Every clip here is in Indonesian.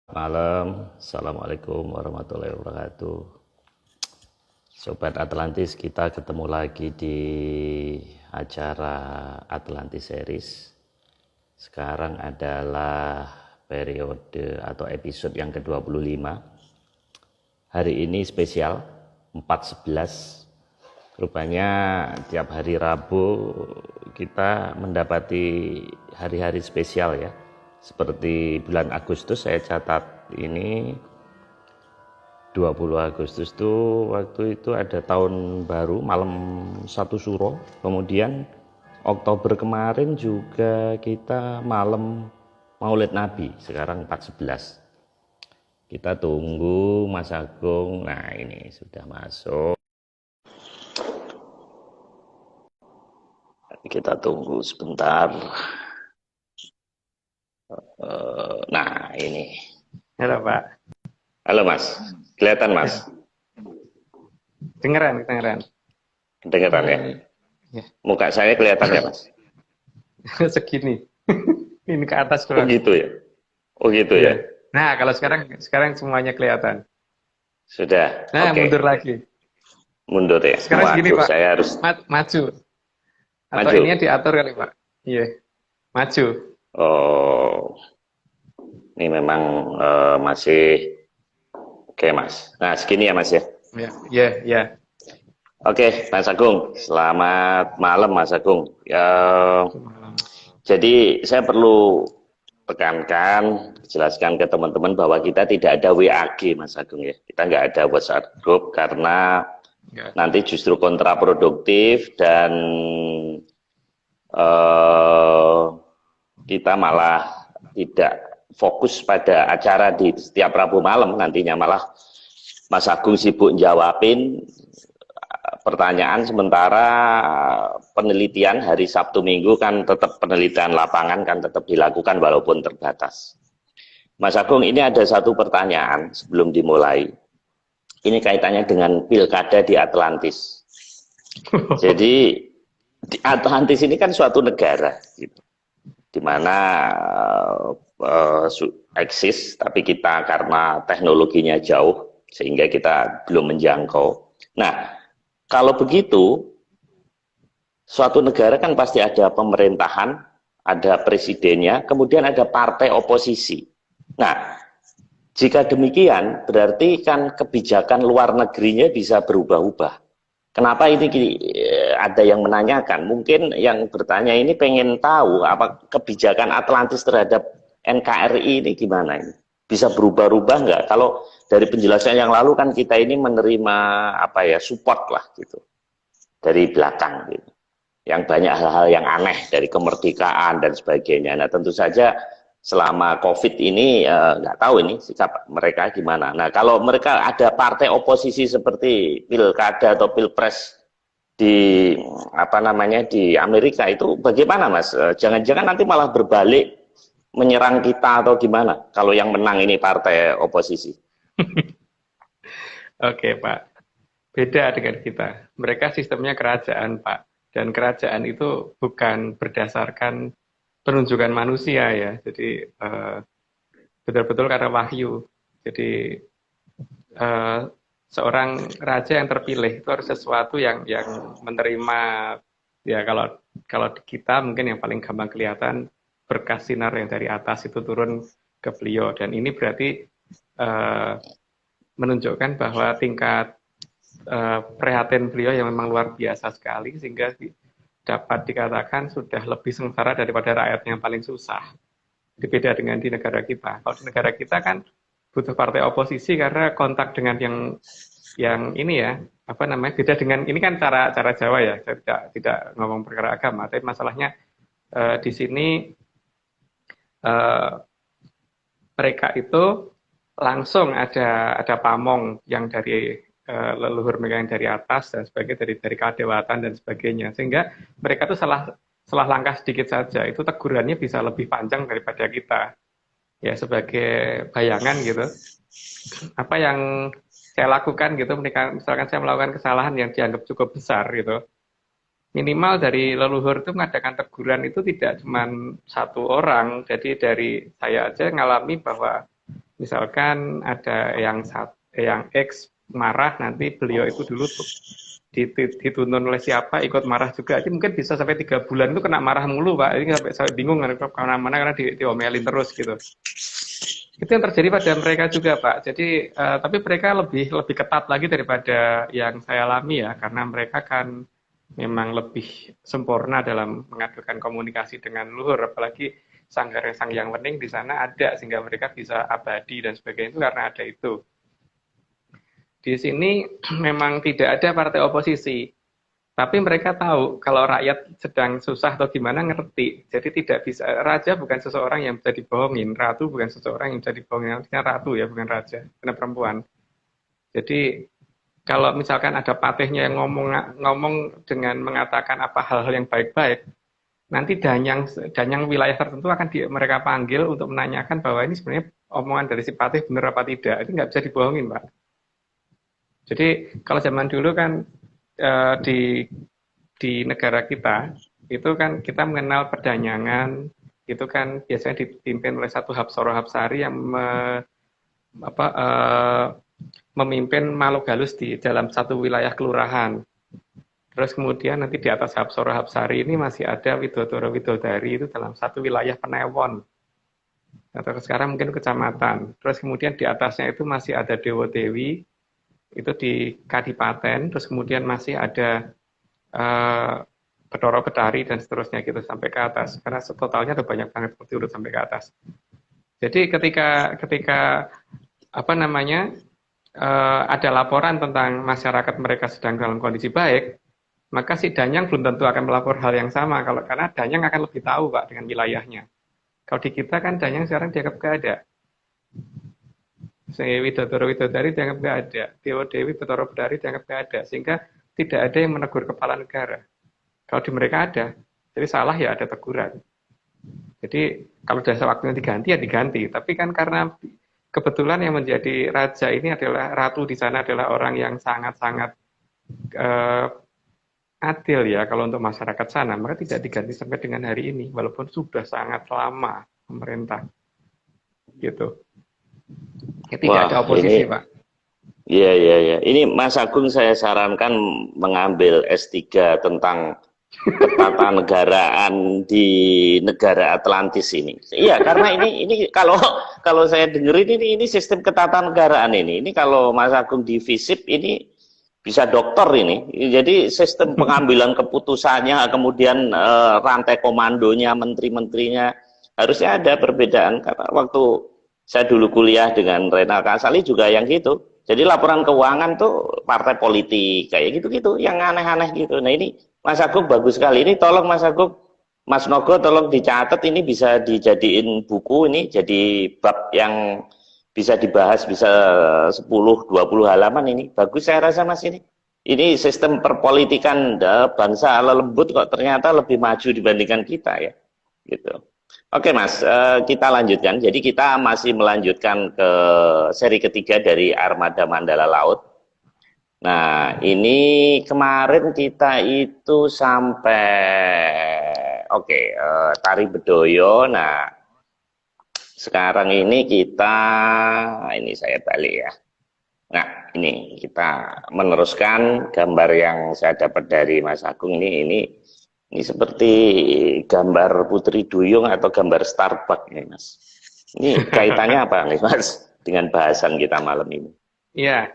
Malam, Assalamualaikum warahmatullahi wabarakatuh. Sobat Atlantis, kita ketemu lagi di acara Atlantis Series. Sekarang adalah periode atau episode yang ke-25. Hari ini spesial 4/11. Rupanya tiap hari Rabu kita mendapati hari-hari spesial ya. Seperti bulan Agustus saya catat ini 20 Agustus tuh waktu itu ada tahun baru malam 1 Suro. Kemudian Oktober kemarin juga kita malam Maulid Nabi, sekarang 4/11. Kita tunggu Mas Agung. Nah, ini sudah masuk. Kita tunggu sebentar. Nah, ini. Halo Pak. Halo Mas, kelihatan Mas? Dengeran. Kedengeran ya? Ya. Muka saya kelihatan ya Mas? Segini. Ini ke atas Oh kurang. gitu ya? Oh gitu ya? Nah, kalau sekarang semuanya kelihatan. Sudah. Nah, Oke. mundur lagi. Mundur ya? Sekarang segini Waduh, Pak. saya harus Maju. Atau maju. ininya diatur kali Pak. Iya. Maju. Oh, ini memang masih oke Mas. Nah, segini ya Mas ya? Ya. Oke, Mas Agung. Selamat malam Mas Agung. Jadi saya perlu tekankan, jelaskan ke teman-teman bahwa kita tidak ada WAG Mas Agung ya. Kita nggak ada WhatsApp group karena nanti justru kontraproduktif dan kita malah tidak fokus pada acara di setiap Rabu malam. Nantinya malah Mas Agung sibuk jawabin pertanyaan, sementara penelitian hari Sabtu Minggu kan tetap penelitian lapangan kan tetap dilakukan walaupun terbatas. Mas Agung, ini ada satu pertanyaan sebelum dimulai. Ini kaitannya dengan pilkada di Atlantis. Jadi di Atlantis ini kan suatu negara, gitu, di mana eksis, tapi kita karena teknologinya jauh sehingga kita belum menjangkau. Nah, kalau begitu, suatu negara kan pasti ada pemerintahan, ada presidennya, kemudian ada partai oposisi. Nah, jika demikian, berarti kan kebijakan luar negerinya bisa berubah-ubah. Kenapa ini ada yang menanyakan? Mungkin yang bertanya ini pengen tahu apa kebijakan Atlantis terhadap NKRI ini gimana ini? Bisa berubah-ubah nggak? Kalau dari penjelasan yang lalu kan kita ini menerima support lah gitu dari belakang gitu. Yang banyak hal-hal yang aneh dari kemerdekaan dan sebagainya. Nah, tentu saja selama COVID ini nggak tahu ini sikap mereka gimana. Nah, kalau mereka ada partai oposisi seperti pilkada atau pilpres di di Amerika itu bagaimana Mas? Jangan-jangan nanti malah berbalik menyerang kita atau gimana kalau yang menang ini partai oposisi? Oke Pak. Beda dengan kita. Mereka sistemnya kerajaan Pak. Dan kerajaan itu bukan berdasarkan penunjukan manusia ya. Jadi betul-betul karena wahyu. Jadi seorang raja yang terpilih itu harus sesuatu yang menerima, ya kalau di kita mungkin yang paling gampang kelihatan berkas sinar yang dari atas itu turun ke beliau, dan ini berarti menunjukkan bahwa tingkat prihatin beliau yang memang luar biasa sekali, sehingga dapat dikatakan sudah lebih sengsara daripada rakyat yang paling susah. Beda dengan di negara kita. Kalau di negara kita kan butuh partai oposisi karena kontak dengan yang ini ya, beda dengan ini kan cara Jawa ya. Saya tidak ngomong perkara agama, tapi masalahnya di sini mereka itu langsung ada pamong yang dari leluhur mereka yang dari atas dan sebagainya, dari kadewatan dan sebagainya, sehingga mereka tuh salah langkah sedikit saja itu tegurannya bisa lebih panjang daripada kita. Ya, sebagai bayangan gitu, apa yang saya lakukan gitu, misalkan saya melakukan kesalahan yang dianggap cukup besar gitu, minimal dari leluhur itu mengadakan teguran itu tidak cuma satu orang. Jadi dari saya aja ngalami bahwa Misalkan ada yang X marah, nanti beliau itu dulu dituntun oleh siapa, ikut marah juga. Jadi mungkin bisa sampai 3 bulan itu kena marah mulu, Pak. Ini sampai bingung kemana-mana karena diomelin terus gitu. Itu yang terjadi pada mereka juga, Pak. Jadi, tapi mereka lebih ketat lagi daripada yang saya alami ya, karena mereka kan memang lebih sempurna dalam mengadakan komunikasi dengan luhur, apalagi Sang Hyang Wening di sana ada, sehingga mereka bisa abadi dan sebagainya itu karena ada itu. Di sini memang tidak ada partai oposisi, tapi mereka tahu kalau rakyat sedang susah atau gimana ngerti. Jadi tidak bisa, raja bukan seseorang yang bisa dibohongin, ratu bukan seseorang yang bisa dibohongin, artinya ratu ya, bukan raja, karena perempuan. Jadi kalau misalkan ada patihnya yang ngomong dengan mengatakan apa hal-hal yang baik-baik, nanti danyang wilayah tertentu akan mereka panggil untuk menanyakan bahwa ini sebenarnya omongan dari si patih benar apa tidak. Itu nggak bisa dibohongin, Pak. Jadi kalau zaman dulu kan di negara kita itu kan kita mengenal perdanyangan itu kan biasanya dipimpin oleh satu Hapsara Hapsari yang memimpin makhluk halus di dalam satu wilayah kelurahan. Terus kemudian nanti di atas Hapsara Hapsari ini masih ada Widodara Widodari itu dalam satu wilayah Penewon. Atau sekarang mungkin kecamatan. Terus kemudian di atasnya itu masih ada Dewa Dewi itu di Kadipaten, terus kemudian masih ada Bathara Betari dan seterusnya gitu sampai ke atas. Karena totalnya ada banyak banget seperti urut sampai ke atas. Jadi ketika apa namanya ada laporan tentang masyarakat mereka sedang dalam kondisi baik, maka si Danyang belum tentu akan melapor hal yang sama karena Danyang akan lebih tahu Pak dengan wilayahnya. Kalau di kita kan Danyang sekarang dianggap gak ada. Widodara Widodari dianggap nggak ada, Dewa Dewi Bathara Betari dianggap nggak ada, sehingga tidak ada yang menegur kepala negara. Kalau di mereka ada, jadi salah ya ada teguran. Jadi kalau dasar waktunya diganti ya diganti, tapi kan karena kebetulan yang menjadi raja ini adalah ratu di sana adalah orang yang sangat-sangat adil ya kalau untuk masyarakat sana, maka tidak diganti sampai dengan hari ini, walaupun sudah sangat lama pemerintah, gitu. Tidak ada oposisi, Pak. Iya. Ini Mas Agung saya sarankan mengambil S3 tentang ketatanegaraan di negara Atlantis ini. Iya, karena ini kalau saya dengerin ini sistem ketatanegaraan ini. Ini kalau Mas Agung di FISIP ini bisa dokter ini. Jadi sistem pengambilan keputusannya, kemudian rantai komandonya, menteri-menterinya harusnya ada perbedaan karena waktu saya dulu kuliah dengan Renal Kasali juga yang gitu. Jadi laporan keuangan tuh partai politik kayak gitu-gitu, yang aneh-aneh gitu. Nah ini Mas Agung bagus sekali. Ini tolong Mas Agung, Mas Nogo tolong dicatat, ini bisa dijadiin buku, ini jadi bab yang bisa dibahas, bisa 10-20 halaman ini. Bagus saya rasa Mas ini. Ini sistem perpolitikan bangsa ala lembut kok ternyata lebih maju dibandingkan kita ya. Gitu. Oke Mas, kita lanjutkan. Jadi kita masih melanjutkan ke seri ketiga dari Armada Mandala Laut. Nah, ini kemarin kita itu sampai Tari Bedoyo. Nah, sekarang ini saya balik ya. Nah, ini kita meneruskan gambar yang saya dapat dari Mas Agung ini seperti gambar Putri Duyung atau gambar Starbucks nih Mas. Ini kaitannya apa nih Mas dengan bahasan kita malam ini? Iya,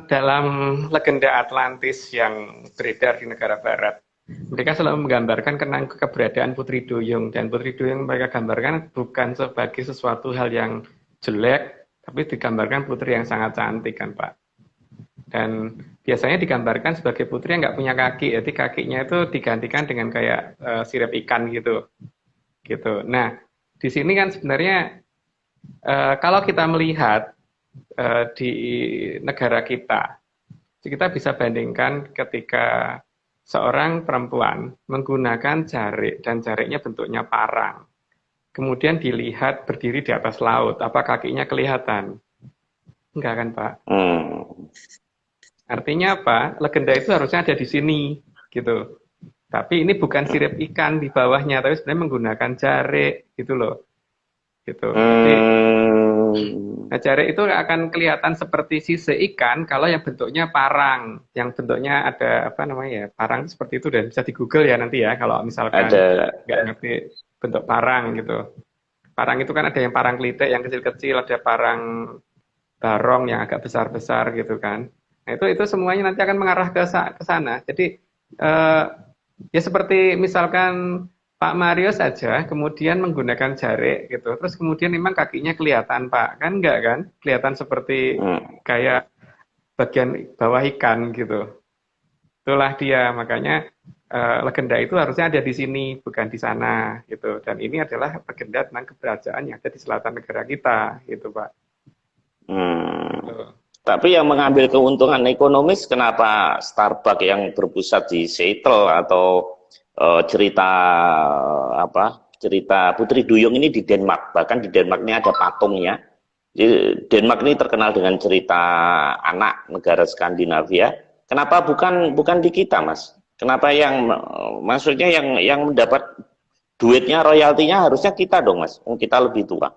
dalam legenda Atlantis yang beredar di negara Barat, mereka selalu menggambarkan keberadaan Putri Duyung, dan Putri Duyung mereka gambarkan bukan sebagai sesuatu hal yang jelek, tapi digambarkan putri yang sangat cantik kan Pak. Dan biasanya digambarkan sebagai putri yang nggak punya kaki, jadi kakinya itu digantikan dengan kayak sirip ikan gitu. Nah, di sini kan sebenarnya kalau kita melihat di negara kita bisa bandingkan ketika seorang perempuan menggunakan jarik dan jariknya bentuknya parang, kemudian dilihat berdiri di atas laut, apa kakinya kelihatan? Enggak kan Pak? Artinya apa? Legenda itu harusnya ada di sini, gitu. Tapi ini bukan sirip ikan di bawahnya, tapi sebenarnya menggunakan jarik, gitu loh. gitu. Jadi Hmm, jarik itu akan kelihatan seperti sisik ikan kalau yang bentuknya parang, yang bentuknya ada apa namanya ya, parang seperti itu dan bisa di Google ya nanti ya kalau misalkan ada. nggak ngerti bentuk parang gitu. Parang itu kan ada yang parang klitik yang kecil-kecil, ada parang barong yang agak besar-besar gitu kan. Nah, itu semuanya nanti akan mengarah ke sana. Jadi eh, ya seperti misalkan Pak Mario saja kemudian menggunakan jarik gitu. Terus kemudian memang kakinya kelihatan, Pak. Kan enggak kan? Kelihatan seperti Hmm. kayak bagian bawah ikan gitu. Itulah dia, makanya legenda itu harusnya ada di sini, bukan di sana gitu. Dan ini adalah legenda tentang keberajaan yang ada di selatan negara kita gitu, Pak. Hmm. Gitu. Tapi yang mengambil keuntungan ekonomis, kenapa Starbucks yang berpusat di Seattle atau cerita apa? Cerita Putri Duyung ini di Denmark, bahkan di Denmark ini ada patungnya. Jadi, Denmark ini terkenal dengan cerita anak negara Skandinavia. Kenapa bukan di kita, Mas? Kenapa yang maksudnya yang mendapat duitnya, royaltinya harusnya kita dong, Mas. Kita lebih tua.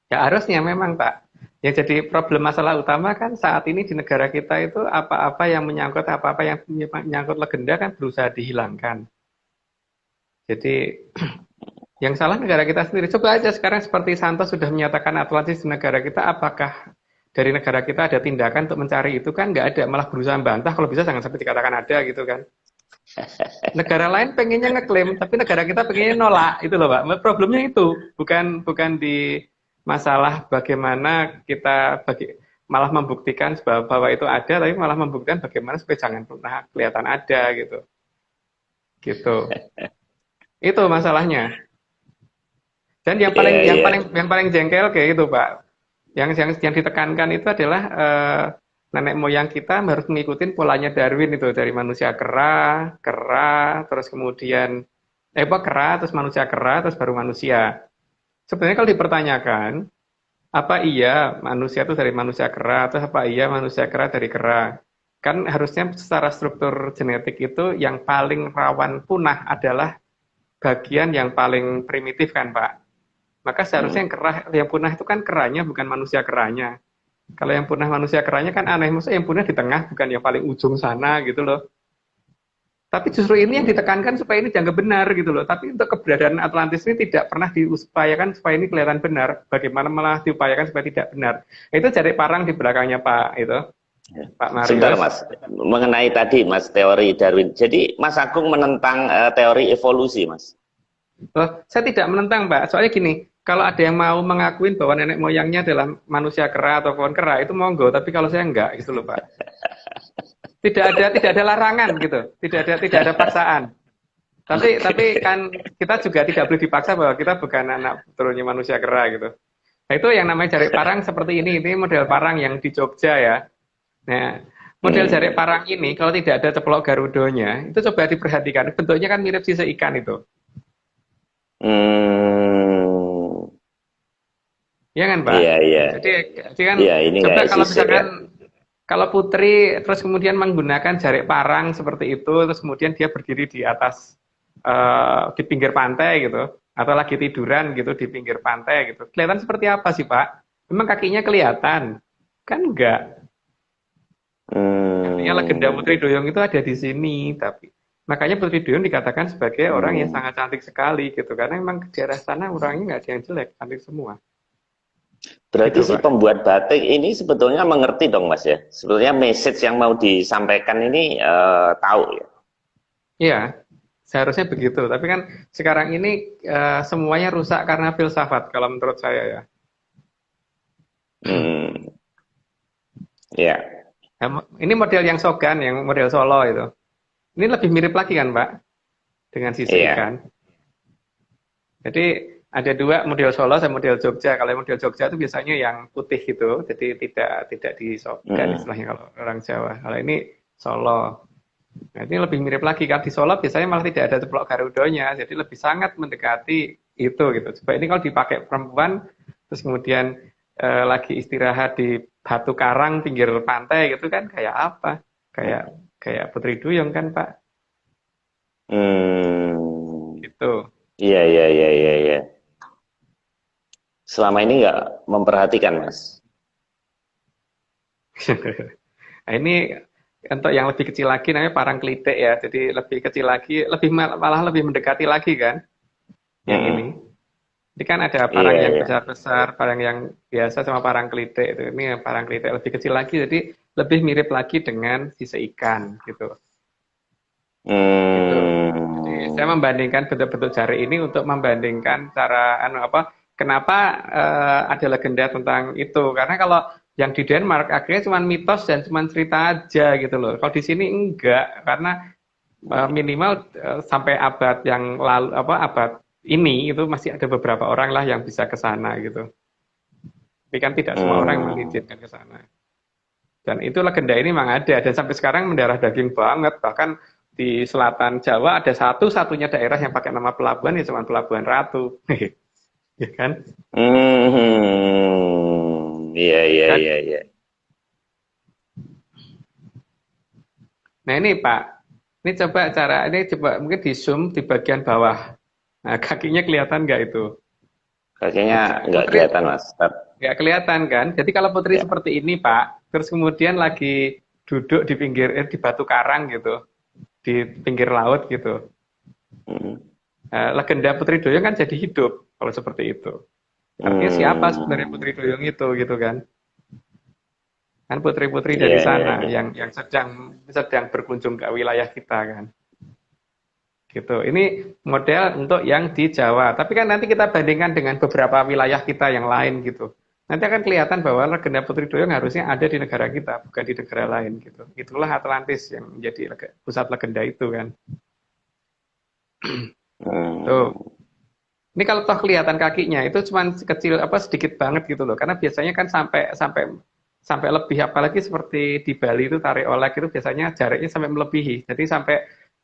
Ya harusnya memang Pak. Ya jadi problem masalah utama kan saat ini di negara kita itu apa-apa yang menyangkut apa-apa yang menyangkut legenda kan berusaha dihilangkan. Jadi yang salah negara kita sendiri. Coba aja sekarang seperti Santos sudah menyatakan Atlantis di negara kita, apakah dari negara kita ada tindakan untuk mencari itu kan nggak ada, malah berusaha membantah kalau bisa jangan sampai dikatakan ada gitu kan. Negara lain pengennya ngeklaim, tapi negara kita pengennya nolak, itu loh Pak. Problemnya itu bukan bukan di masalah bagaimana kita malah membuktikan bahwa itu ada, tapi malah membuktikan bagaimana supaya jangan pernah kelihatan ada gitu. Gitu. Itu masalahnya. Dan Iya, iya. yang paling jengkel kayak gitu Pak. Yang ditekankan itu adalah nenek moyang kita harus mengikuti polanya Darwin itu dari manusia kera, kera, terus kemudian apa kera, terus manusia kera, terus baru manusia. Sebenarnya kalau dipertanyakan, apa iya manusia itu dari manusia kera, atau apa iya manusia kera dari kera? Kan harusnya secara struktur genetik itu yang paling rawan punah adalah bagian yang paling primitif kan Pak. Maka seharusnya Hmm. yang kerah, yang punah itu kan keranya, bukan manusia keranya. Kalau yang punah manusia keranya kan aneh, maksudnya yang punah di tengah, bukan yang paling ujung sana gitu loh. Tapi justru ini yang Hmm. ditekankan supaya ini dianggap benar gitu loh. Tapi untuk keberadaan Atlantis ini tidak pernah diupayakan supaya ini kelihatan benar. Bagaimana malah diupayakan supaya tidak benar. Itu jadi parang di belakangnya Pak itu, Pak Sebentar, Marius. Mas. Mengenai tadi, Mas, teori Darwin. Jadi, Mas Agung menentang teori evolusi, Mas. Oh, saya tidak menentang Pak. Soalnya gini, kalau ada yang mau mengakuin bahwa nenek moyangnya adalah manusia kera atau pohon kera itu monggo. Tapi kalau saya enggak gitu loh Pak. Tidak ada larangan gitu, tidak ada paksaan. Tapi Oke. kan kita juga tidak boleh dipaksa bahwa kita bukan anak turunnya manusia kera gitu. Nah itu yang namanya jarik parang seperti ini model parang yang di Jogja ya. Nah model jarik Hmm. parang ini kalau tidak ada ceplok garudonya itu coba diperhatikan bentuknya kan mirip sisa ikan itu, Hmm. ya kan Pak? Iya, iya. Jadi kan Iya, ini coba kayak kalau sisir ya. misalkan kalau Putri terus kemudian menggunakan jarik parang seperti itu, terus kemudian dia berdiri di atas di pinggir pantai gitu, atau lagi tiduran gitu di pinggir pantai gitu, kelihatan seperti apa sih Pak? Memang kakinya kelihatan? Kan enggak. Artinya legenda Putri Hmm. Duyung itu ada di sini, tapi makanya Putri Duyung dikatakan sebagai orang yang Hmm. sangat cantik sekali gitu, karena memang di daerah sana orangnya nggak ada yang jelek, cantik semua. Berarti Gitu si Pak. pembuat batik ini sebetulnya mengerti dong, Mas ya. Sebetulnya message yang mau disampaikan ini tahu ya. Iya, seharusnya begitu. Tapi kan sekarang ini semuanya rusak karena filsafat kalau menurut saya ya. Hmm. Ya. Nah, ini model yang Sogan, yang model Solo itu. Ini lebih mirip lagi kan, Pak, dengan sisi Iya. ikan. Jadi ada dua model Solo dan model Jogja. Kalau model Jogja itu biasanya yang putih gitu, jadi tidak di Sogan Hmm. istilahnya kalau orang Jawa. Kalau ini Solo. Nah, ini lebih mirip lagi. Kalau di Solo biasanya malah tidak ada ceplok garudonya, jadi lebih sangat mendekati itu gitu. Coba ini kalau dipakai perempuan, terus kemudian lagi istirahat di batu karang pinggir pantai gitu kan kayak apa? Kayak kayak Putri Duyung kan Pak? Hmm. Gitu. Iya, iya, iya, iya, iya. selama ini nggak memperhatikan, Mas. Nah, ini untuk yang lebih kecil lagi namanya Parangklitik ya. Jadi lebih kecil lagi, malah lebih mendekati lagi kan yang ini. Ini kan ada parang Iya, yang iya. besar-besar, parang yang biasa sama Parangklitik itu. Ini yang Parangklitik lebih kecil lagi, jadi lebih mirip lagi dengan sisa ikan gitu. Gitu. Jadi saya Hmm. membandingkan bentuk-bentuk jari ini untuk membandingkan cara kenapa ada legenda tentang itu. Karena kalau yang di Denmark akhirnya cuma mitos dan cuma cerita aja gitu loh. Kalau di sini enggak, karena minimal sampai abad yang lalu abad ini itu masih ada beberapa orang lah yang bisa ke sana gitu. Tapi kan tidak semua orang yang Hmm. mengizinkan ke sana. Dan itu legenda ini memang ada dan sampai sekarang mendarah daging banget. Bahkan di selatan Jawa ada satu-satunya daerah yang pakai nama pelabuhan ya cuma Pelabuhan Ratu. Ya kan? Hmm. Iya, iya, Dan, iya, iya. nah ini Pak, ini coba mungkin di zoom di bagian bawah. Nah, kakinya kelihatan nggak itu? Kakinya nggak Putri kelihatan, Mas. nggak kelihatan kan? Jadi kalau Putri Ya. seperti ini Pak, terus kemudian lagi duduk di pinggir di batu karang gitu, di pinggir laut gitu. Hmm. Legenda Putri Duyung kan jadi hidup kalau seperti itu. Artinya siapa sebenarnya Hmm. Putri Duyung itu gitu kan? Kan putri-putri Iya, dari iya, sana iya. yang sedang berkunjung ke wilayah kita kan. Gitu. Ini model untuk yang di Jawa. Tapi kan nanti kita bandingkan dengan beberapa wilayah kita yang lain gitu. Nanti akan kelihatan bahwa legenda Putri Duyung harusnya ada di negara kita, bukan di negara lain gitu. Itulah Atlantis yang menjadi pusat legenda itu kan. Tuh. Hmm. Ini kalau toh kelihatan kakinya itu cuma kecil sedikit banget gitu loh. Karena biasanya kan sampai sampai sampai lebih, apalagi seperti di Bali itu tarik olek itu biasanya jaraknya sampai melebihi. Jadi sampai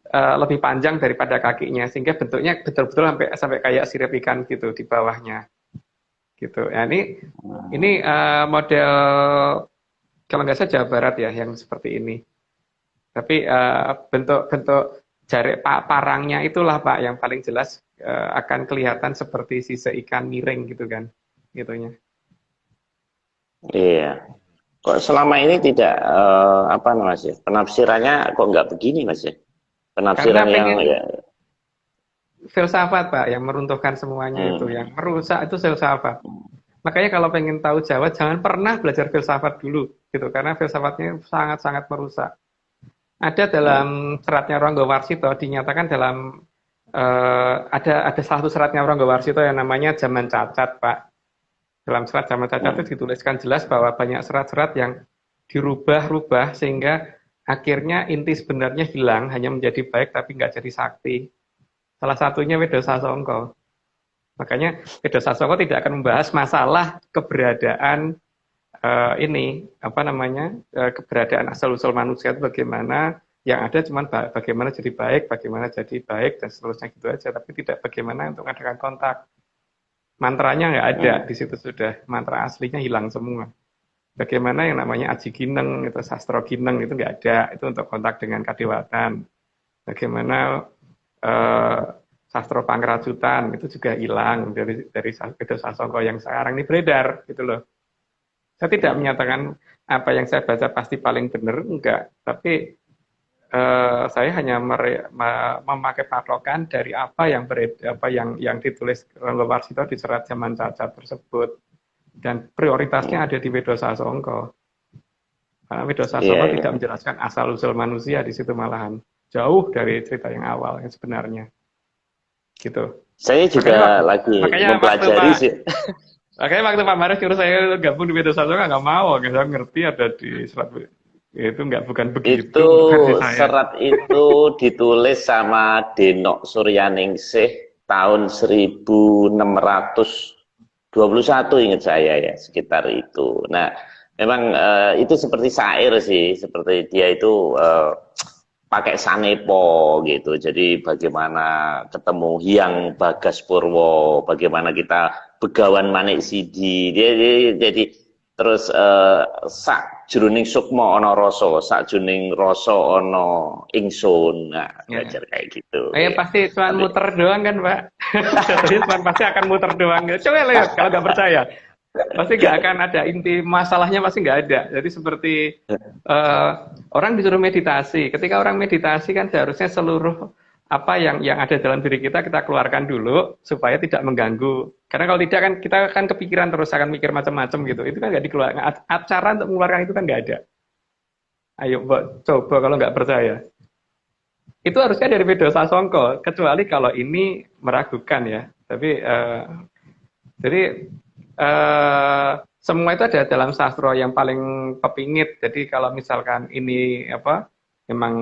lebih panjang daripada kakinya sehingga bentuknya betul-betul sampai sampai kayak sirip ikan gitu di bawahnya. Gitu. Nah, ini model kalau nggak salah Jawa Barat ya yang seperti ini. Tapi bentuk-bentuk jarik parangnya itulah Pak yang paling jelas akan kelihatan seperti sisa ikan miring gitu kan, gitunya. Iya. Kok selama ini tidak apa Mas ya? Penafsirannya kok nggak begini, Mas ya? Karena Penafsiran yang pengen ya. filsafat Pak yang meruntuhkan semuanya itu, yang Hmm. merusak itu filsafat. Makanya kalau pengen tahu Jawa jangan pernah belajar filsafat dulu gitu, karena filsafatnya sangat-sangat merusak. Ada dalam seratnya Ronggo Warsito dinyatakan dalam ada salah satu seratnya Ronggo Warsito yang namanya Zaman Cacat, Pak. Dalam serat Zaman Cacat Hmm. itu dituliskan jelas bahwa banyak serat-serat yang dirubah-rubah sehingga akhirnya inti sebenarnya hilang, hanya menjadi baik tapi nggak jadi sakti. Salah satunya Wedo Sasongko. Makanya Wedo Sasongko tidak akan membahas masalah keberadaan ini keberadaan asal usul manusia itu bagaimana, yang ada cuma bagaimana jadi baik dan seterusnya gitu aja, tapi tidak bagaimana untuk mengadakan kontak. Mantranya nggak ada Hmm. di situ, sudah mantra aslinya hilang semua. Bagaimana yang namanya Aji Gineng itu Sastro Gineng itu nggak ada, itu untuk kontak dengan kadewatan. Bagaimana eh, Sastro Pangrajutan itu juga hilang dari Bedo Sasongko yang sekarang ini beredar gitu loh. Saya tidak Hmm. menyatakan apa yang saya baca pasti paling benar, enggak. Tapi saya hanya memakai patokan dari apa yang ditulis Rangga Warsito di serat Zaman Cacat tersebut. Dan prioritasnya ada di Wedo Sasongko. Karena Wedo Iya, Sasongko iya. tidak menjelaskan asal-usul manusia di situ, malahan jauh dari cerita yang awal yang sebenarnya. Gitu. Saya Makanya juga lagi makanya waktu mempelajari Pak sih. Makanya waktu Pak Maris nyuruh saya gabung di media sosial nggak mau, nggak saya ngerti ada di serat itu nggak, bukan begitu Itu untuk versi saya. serat itu ditulis sama Denok Suryaningsih tahun 1621 ingat saya ya, sekitar itu. Nah, memang itu seperti syair sih, seperti dia itu pakai sanepo gitu. Jadi bagaimana ketemu Hyang Bagas Purwo, bagaimana kita begawan Manik Sidi. Jadi Terus sak jroning sukma ana rasa, sak jroning rasa ana ingsun. Nah, Ya. belajar kayak gitu. Pasti cuma Nanti- muter doang kan, Pak? Jatuhnya cuma pasti akan muter doang. Coba lihat kalau nggak percaya. Pasti nggak akan ada inti masalahnya, pasti nggak ada. Jadi seperti eh, orang disuruh meditasi. Ketika orang meditasi kan seharusnya seluruh apa yang ada dalam diri kita keluarkan dulu supaya tidak mengganggu. Karena kalau tidak kan kita kan kepikiran terus akan mikir macam-macam gitu. Itu kan nggak dikeluarkan. Cara untuk mengeluarkan itu kan nggak ada. Ayo, Mbak, coba kalau nggak percaya. Itu harusnya dari Vedo Sasongko, kecuali kalau ini meragukan ya. Tapi jadi semua itu ada dalam sastra yang paling kepingit. Jadi kalau misalkan ini apa memang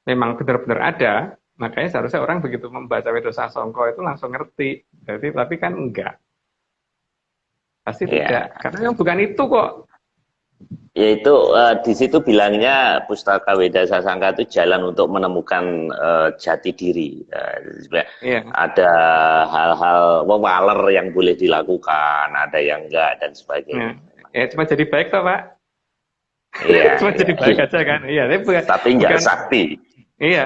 memang benar-benar ada, makanya seharusnya orang begitu membaca Vedo Sasongko itu langsung ngerti. Jadi tapi kan enggak, pasti tidak, Ya, karena yang bukan itu kok. yaitu di situ bilangnya Pustaka Weda Sasangka itu jalan untuk menemukan jati diri. Sebenarnya Iya. ada hal-hal waler yang boleh dilakukan, ada yang enggak dan sebagainya. Ya, cuma jadi baik toh, Pak. Iya, Cuma iya, jadi baik iya. aja kan. Iya, tapi Tapi enggak bukan sakti. iya.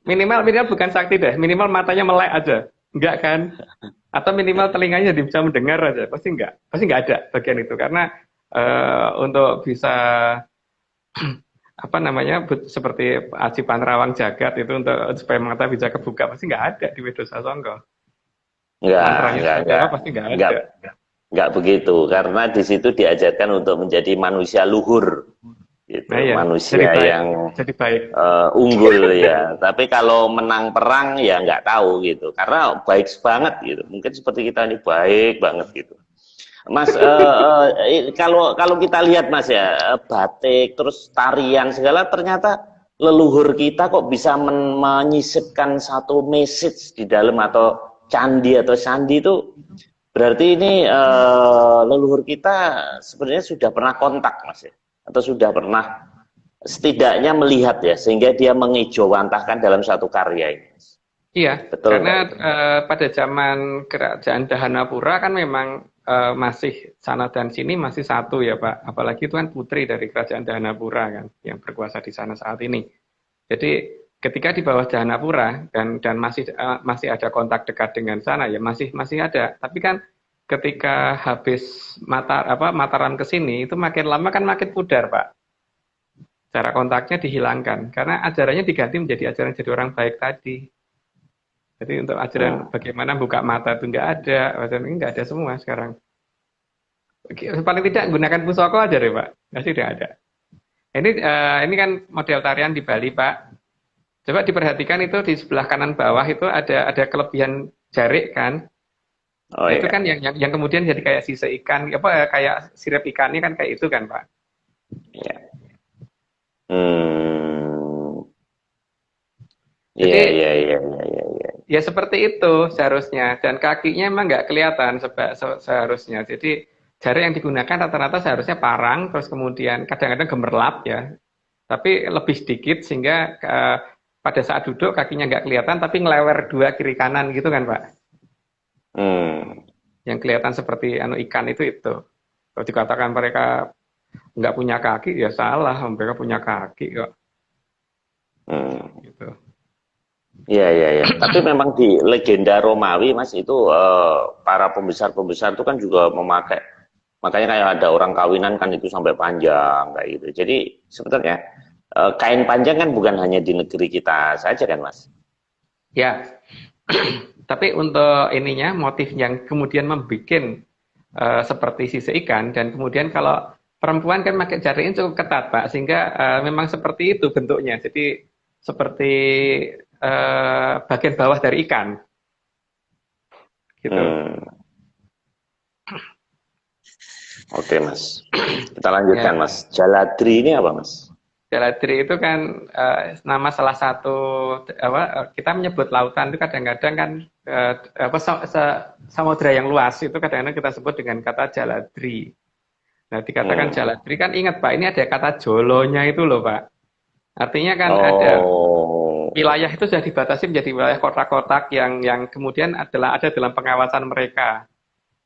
Minimal bukan sakti deh, minimal matanya melek aja. Enggak kan? Atau minimal telinganya bisa mendengar aja. Pasti enggak ada bagian itu karena untuk bisa apa namanya seperti Aji Panrawang Jagat itu untuk supaya mata bisa kebuka pasti enggak ada di Wedo Sasongko. Mantranya seperti apa pasti enggak Enggak, ada. enggak begitu. Karena di situ diajarkan untuk menjadi manusia luhur. Gitu. Nah, iya. Manusia yang jadi baik. unggul ya. Tapi kalau menang perang ya nggak tahu gitu. Karena baik banget gitu. Mungkin seperti kita ini baik banget gitu. Mas, kalau kita lihat Mas ya, batik terus tarian segala ternyata leluhur kita kok bisa menyisipkan satu message di dalam atau candi atau sandi itu berarti ini leluhur kita sebenarnya sudah pernah kontak Mas ya, atau sudah pernah setidaknya melihat ya sehingga dia mengijawantahkan dalam satu karya ini. Iya, Betul karena nggak? pada zaman kerajaan Dahanapura kan memang masih sana dan sini masih satu ya Pak. Apalagi itu kan putri dari kerajaan Dahanapura kan yang berkuasa di sana saat ini. Jadi ketika di bawah Dahanapura dan masih ada kontak dekat dengan sana ya masih ada. Tapi kan ketika habis Mataram ke sini itu makin lama kan makin pudar Pak. Cara kontaknya dihilangkan karena ajarannya diganti menjadi ajaran jadi orang baik tadi. Jadi untuk ajaran bagaimana buka mata itu nggak ada, ajaran ini nggak ada semua sekarang. Paling tidak gunakan pusaka aja deh Pak, nggak sih tidak ada. Ini kan model tarian di Bali Pak. Coba diperhatikan itu di sebelah kanan bawah itu ada kelebihan jarik kan. Oh, itu iya. kan yang kemudian jadi kayak sisa ikan, apa kayak sirip ikannya kan kayak itu kan Pak. Iya. Jadi Iya. ya seperti itu seharusnya dan kakinya emang nggak kelihatan seharusnya. Jadi jari yang digunakan rata-rata seharusnya parang terus kemudian kadang-kadang gemerlap ya. Tapi lebih sedikit sehingga pada saat duduk kakinya nggak kelihatan tapi ngelewer dua kiri kanan gitu kan Pak. Yang kelihatan seperti ikan itu. Kalau dikatakan mereka nggak punya kaki ya salah, mereka punya kaki kok. Gitu. Iya. Tapi memang di legenda Romawi, Mas, itu para pembesar-pembesar itu kan juga memakai, makanya kayak ada orang kawinan kan itu sampai panjang kayak gitu. Jadi sebenarnya kain panjang kan bukan hanya di negeri kita saja kan, Mas? Ya, tapi untuk ininya motif yang kemudian membuat seperti sisa ikan dan kemudian kalau perempuan kan pakai jarinya cukup ketat Pak, sehingga memang seperti itu bentuknya. Jadi seperti bagian bawah dari ikan, gitu. Oke Mas, kita lanjutkan ya. Mas. Jaladri ini apa Mas? Jaladri itu kan nama salah satu kita menyebut lautan itu kadang-kadang kan samudra yang luas itu kadang-kadang kita sebut dengan kata Jaladri. Nah dikatakan Jaladri kan ingat Pak, ini ada kata jolonya itu loh Pak. Artinya kan ada wilayah itu sudah dibatasi menjadi wilayah kotak-kotak yang kemudian ada dalam pengawasan mereka.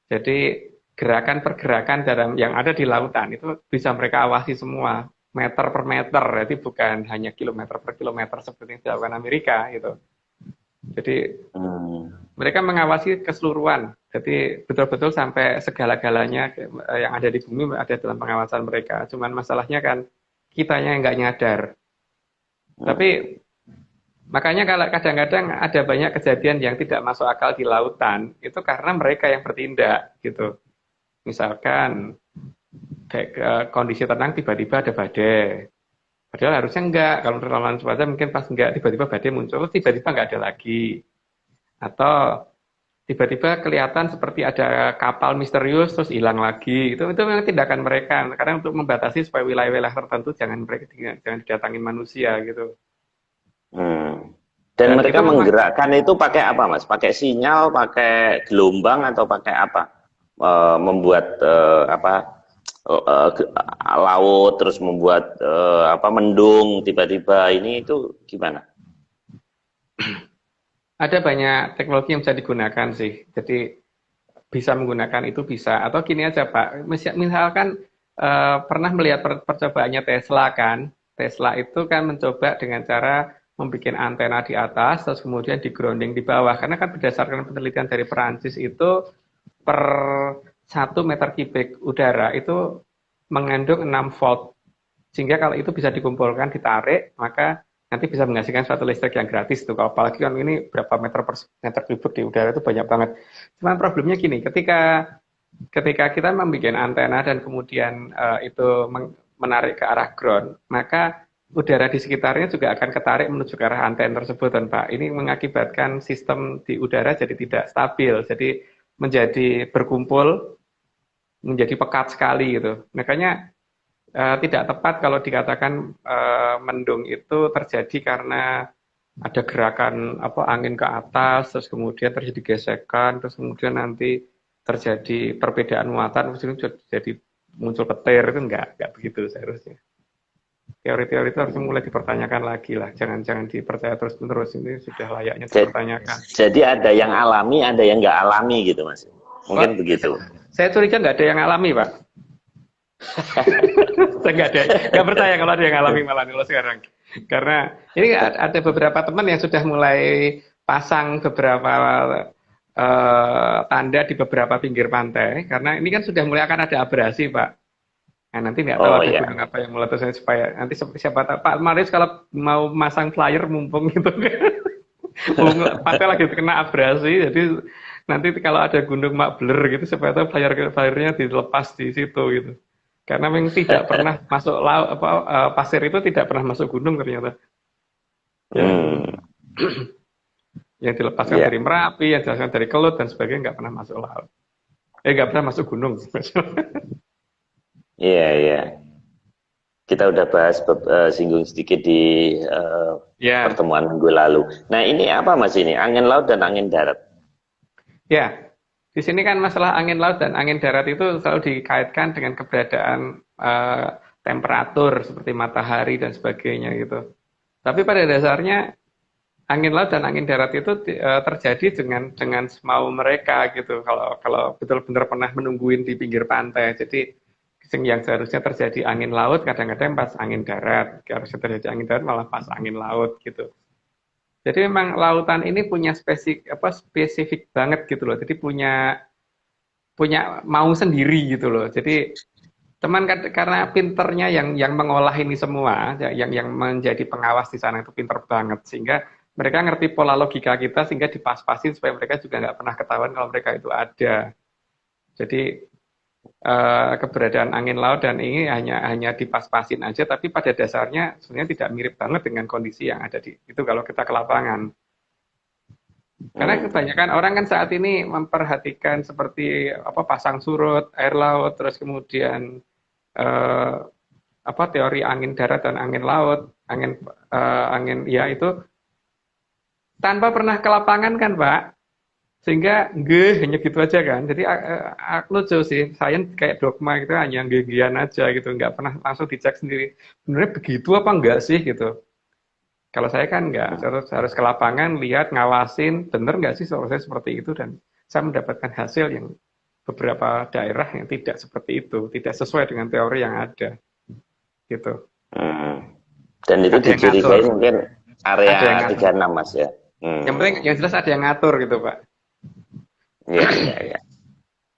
Jadi gerakan-pergerakan dalam yang ada di lautan itu bisa mereka awasi semua meter per meter, jadi bukan hanya kilometer per kilometer seperti yang dilakukan Amerika gitu. Jadi mereka mengawasi keseluruhan, jadi betul-betul sampai segala-galanya yang ada di bumi ada dalam pengawasan mereka. Cuman masalahnya kan kitanya yang nggak nyadar. Tapi makanya kalau kadang-kadang ada banyak kejadian yang tidak masuk akal di lautan, itu karena mereka yang bertindak gitu. Misalkan kondisi tenang tiba-tiba ada badai. Padahal harusnya enggak. Kalau ramalan cuaca mungkin pas enggak tiba-tiba badai muncul, tiba-tiba enggak ada lagi. Atau tiba-tiba kelihatan seperti ada kapal misterius terus hilang lagi. Itu memang tindakan mereka. Karena untuk membatasi supaya wilayah-wilayah tertentu jangan didatangin manusia gitu. Dan mereka menggerakkan itu pakai apa, Mas? Pakai sinyal, pakai gelombang, atau pakai apa? Membuat laut, terus membuat mendung tiba-tiba, ini itu gimana? Ada banyak teknologi yang bisa digunakan sih. Jadi bisa menggunakan itu bisa. Atau gini aja Pak, misalkan pernah melihat percobaannya Tesla kan? Tesla itu kan mencoba dengan cara membuat antena di atas, terus kemudian di grounding di bawah. Karena kan berdasarkan penelitian dari Perancis itu per 1 meter kubik udara itu mengandung 6 volt. Sehingga kalau itu bisa dikumpulkan, ditarik, maka nanti bisa menghasilkan suatu listrik yang gratis tuh. Kalau apalagi kan ini berapa meter per meter kubik di udara itu banyak banget. Cuman problemnya gini, ketika kita membuat antena dan kemudian itu menarik ke arah ground, maka udara di sekitarnya juga akan ketarik menuju ke arah antena tersebut, dan Pak. Ini mengakibatkan sistem di udara jadi tidak stabil, jadi menjadi berkumpul, menjadi pekat sekali gitu. Makanya tidak tepat kalau dikatakan mendung itu terjadi karena ada gerakan angin ke atas, terus kemudian terjadi gesekan, terus kemudian nanti terjadi perbedaan muatan, terus jadi muncul petir, itu enggak begitu seharusnya. Teori-teori itu harus mulai dipertanyakan lagi lah, jangan dipercaya terus-menerus, ini sudah layaknya dipertanyakan. Jadi ada yang alami, ada yang nggak alami gitu Mas, mungkin begitu. Saya curiga nggak ada yang alami Pak. Saya nggak percaya kalau ada yang alami malah kalau sekarang. Karena ini ada beberapa teman yang sudah mulai pasang beberapa tanda di beberapa pinggir pantai, karena ini kan sudah mulai akan ada abrasi Pak. Nah, nanti nggak tahu ada gunung apa yang meletus, supaya nanti siapa tahu Pak Marius kalau mau masang flyer mumpung gitu kan. Pantai lagi kena abrasi, jadi nanti kalau ada gunung mak bler gitu supaya tahu flyernya dilepas di situ gitu. Karena memang tidak pernah masuk laut, pasir itu tidak pernah masuk gunung ternyata. Yang dilepaskan dari Merapi, yang dilepaskan dari Kelut dan sebagainya nggak pernah masuk laut. Nggak pernah masuk gunung. Iya. Kita udah bahas singgung sedikit di pertemuan minggu lalu. Nah ini apa Mas ini? Angin laut dan angin darat. Ya, di sini kan masalah angin laut dan angin darat itu selalu dikaitkan dengan keberadaan temperatur seperti matahari dan sebagainya gitu. Tapi pada dasarnya angin laut dan angin darat itu terjadi dengan semau mereka gitu. Kalau betul-benar pernah menungguin di pinggir pantai, jadi yang seharusnya terjadi angin laut kadang-kadang pas angin darat, harusnya terjadi angin darat malah pas angin laut gitu. Jadi memang lautan ini punya spesifik banget gitu loh. Jadi punya mau sendiri gitu loh. Jadi teman karena pinternya yang mengolah ini semua, yang menjadi pengawas di sana itu pinter banget, sehingga mereka ngerti pola logika kita sehingga dipas-pasin supaya mereka juga nggak pernah ketahuan kalau mereka itu ada. Jadi keberadaan angin laut dan ini hanya dipas-pasin aja, tapi pada dasarnya sebenarnya tidak mirip banget dengan kondisi yang ada di itu kalau kita ke lapangan. Karena kebanyakan orang kan saat ini memperhatikan seperti pasang surut, air laut, terus kemudian teori angin darat dan angin laut, angin ya itu tanpa pernah ke lapangan kan Pak. Sehingga hanya gitu aja kan. Jadi lucu sih, sains kayak dogma gitu hanya gian aja gitu, nggak pernah langsung dicek sendiri. Sebenarnya begitu apa enggak sih gitu. Kalau saya kan nggak, harus ke lapangan, lihat, ngawasin, bener nggak sih saya seperti itu, dan saya mendapatkan hasil yang beberapa daerah yang tidak seperti itu, tidak sesuai dengan teori yang ada, gitu. Hmm. Dan itu Ada yang ngatur, dicurigai mungkin ada yang area ngatur. 36 Mas ya. Yang penting, Hmm. yang jelas ada yang ngatur gitu, Pak. Ya, ya, ya.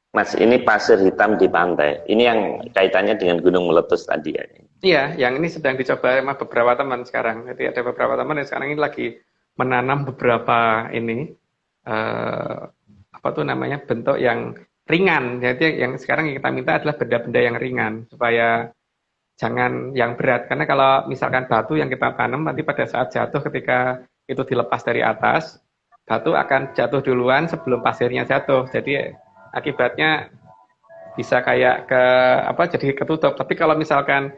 Mas, ini pasir hitam di pantai. Ini yang kaitannya dengan gunung meletus tadi ya. Iya, yang ini sedang dicoba sama beberapa teman sekarang. Jadi ada beberapa teman yang sekarang ini lagi menanam beberapa ini eh, apa tuh namanya bentuk yang ringan. Jadi yang sekarang yang kita minta adalah benda-benda yang ringan supaya jangan yang berat. Karena kalau misalkan batu yang kita tanam nanti pada saat jatuh ketika itu dilepas dari atas, batu akan jatuh duluan sebelum pasirnya jatuh. Jadi akibatnya bisa kayak ke apa jadi ketutup. Tapi kalau misalkan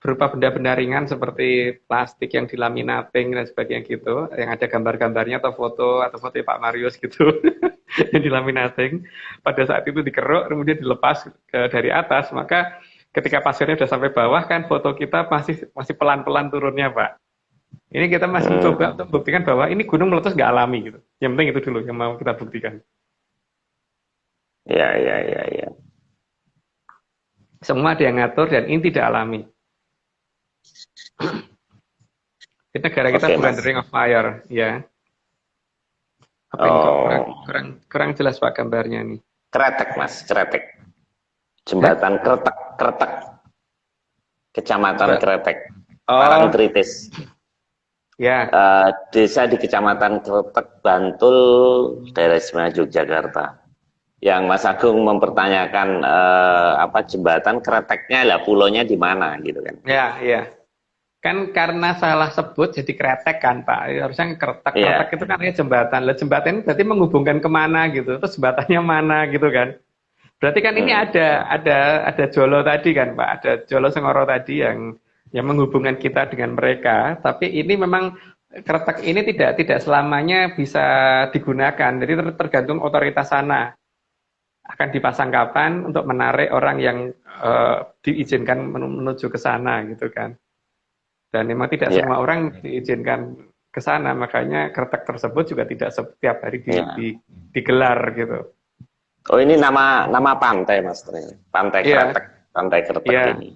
berupa benda-benda ringan seperti plastik yang dilaminating dan sebagainya gitu, yang ada gambar-gambarnya atau foto Pak Marius gitu, yang dilaminating, pada saat itu dikeruk kemudian dilepas dari atas, maka ketika pasirnya sudah sampai bawah kan foto kita masih masih pelan-pelan turunnya Pak. Ini kita masih mencoba untuk membuktikan bahwa ini gunung meletus nggak alami gitu. Yang penting itu dulu yang mau kita buktikan. Ya, ya, ya, ya. Semua ada yang ngatur dan ini tidak alami. Kita negara kita Oke, bukan Mas. the ring of fire, ya. Apa ini kok kurang, Oh, kurang, kurang jelas Pak gambarnya nih. Kretek, Mas, Kretek. Hah? Jembatan Kretek, Kretek. Kecamatan Kretek. Oh, Parangtritis. ya, Desa di Kecamatan Kretek, Bantul, daerah istimewa Yogyakarta. Yang Mas Agung mempertanyakan apa jembatan Kreteknya lah, pulaunya di mana gitu kan? ya, ya. Kan karena salah sebut jadi kretek kan Pak. Harusnya kretek, kretek Iya. itu kan artinya jembatan. Lah jembatan ini berarti menghubungkan kemana gitu. Terus jembatannya mana gitu kan. Berarti kan ini Hmm. ada jolo tadi kan Pak. Ada jolo Sengoro tadi yang menghubungkan kita dengan mereka. Tapi ini memang kretek ini tidak selamanya bisa digunakan. Jadi tergantung otoritas sana. Akan dipasang kapan untuk menarik orang yang diizinkan menuju ke sana gitu kan. Dan memang tidak Iya. semua orang diizinkan ke sana, makanya kretek tersebut juga tidak setiap hari Iya. digelar gitu. Oh, ini nama nama pantai, Mas. Pantai Iya, Kretek, Pantai Kretek iya, ini.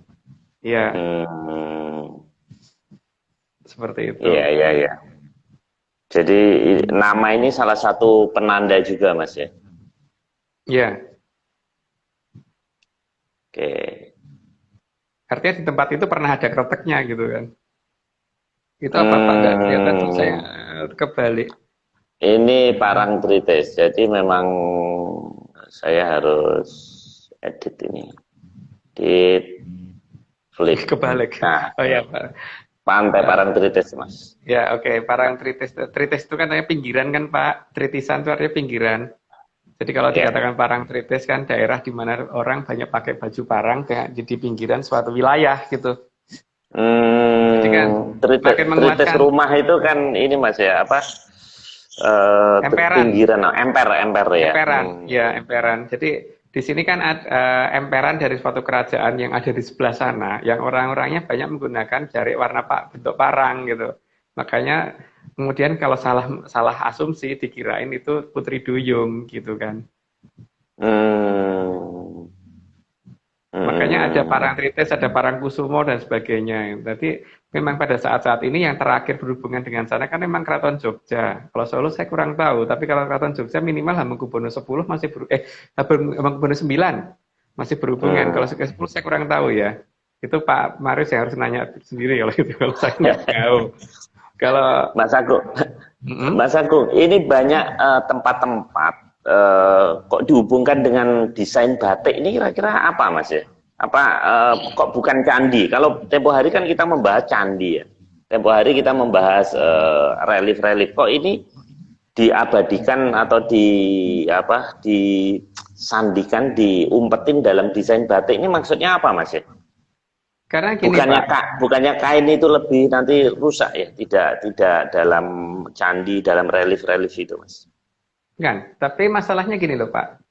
iya, Hmm. seperti itu. Iya, iya, iya. Jadi nama ini salah satu penanda juga, Mas ya. Iya, Oke. artinya di tempat itu pernah ada kreteknya gitu kan. Itu apa Pak nggak kelihatan tuh saya Hmm. kebalik. Ini Parangtritis. Jadi memang saya harus edit ini. Edit flip. Kebalik. Nah, Oh ya Pak. Pantai Parangtritis, Mas. Ya oke, Parangtritis. Tritis itu kan artinya pinggiran kan Pak. Tritisan itu artinya pinggiran. Jadi kalau Ya. dikatakan Parangtritis kan daerah di mana orang banyak pakai baju parang di pinggiran suatu wilayah gitu. Jadi kan Tritis, makin tritis menguatkan rumah itu kan ini Mas ya, apa? emperan, Pinggiran, emper, emper ya. emperan, ya emperan. Jadi di sini kan emperan dari suatu kerajaan yang ada di sebelah sana, yang orang-orangnya banyak menggunakan jarik warna bentuk parang gitu. Makanya kemudian kalau salah salah asumsi dikirain itu Putri Duyung gitu kan. Hmm. Makanya ada Hmm. Parangtritis, ada Parangkusumo dan sebagainya. Jadi memang pada saat-saat ini yang terakhir berhubungan dengan sana kan memang Keraton Jogja. Kalau Solo saya kurang tahu, tapi kalau Keraton Jogja minimal Hamengkubuwono 10 masih Hamengkubuwono 9 masih berhubungan. Kalau Hmm. ke 10 saya kurang tahu ya. Itu Pak Marius yang harus nanya sendiri kalau itu kalau saya nggak tahu. Kalau Mas Agung, mm-mm. Mas Agung, ini banyak tempat-tempat kok dihubungkan dengan desain batik ini kira-kira apa Mas ya? Apa kok bukan candi? Kalau tempo hari kan kita membahas candi ya. Tempo hari kita membahas relief-relief. Kok ini diabadikan atau disandikan, diumpetin dalam desain batik ini maksudnya apa Mas ya? Karena gini Pak, Bukannya kain itu lebih nanti rusak ya, tidak dalam candi, dalam relief-relief itu Mas. kan? Tapi masalahnya gini loh Pak.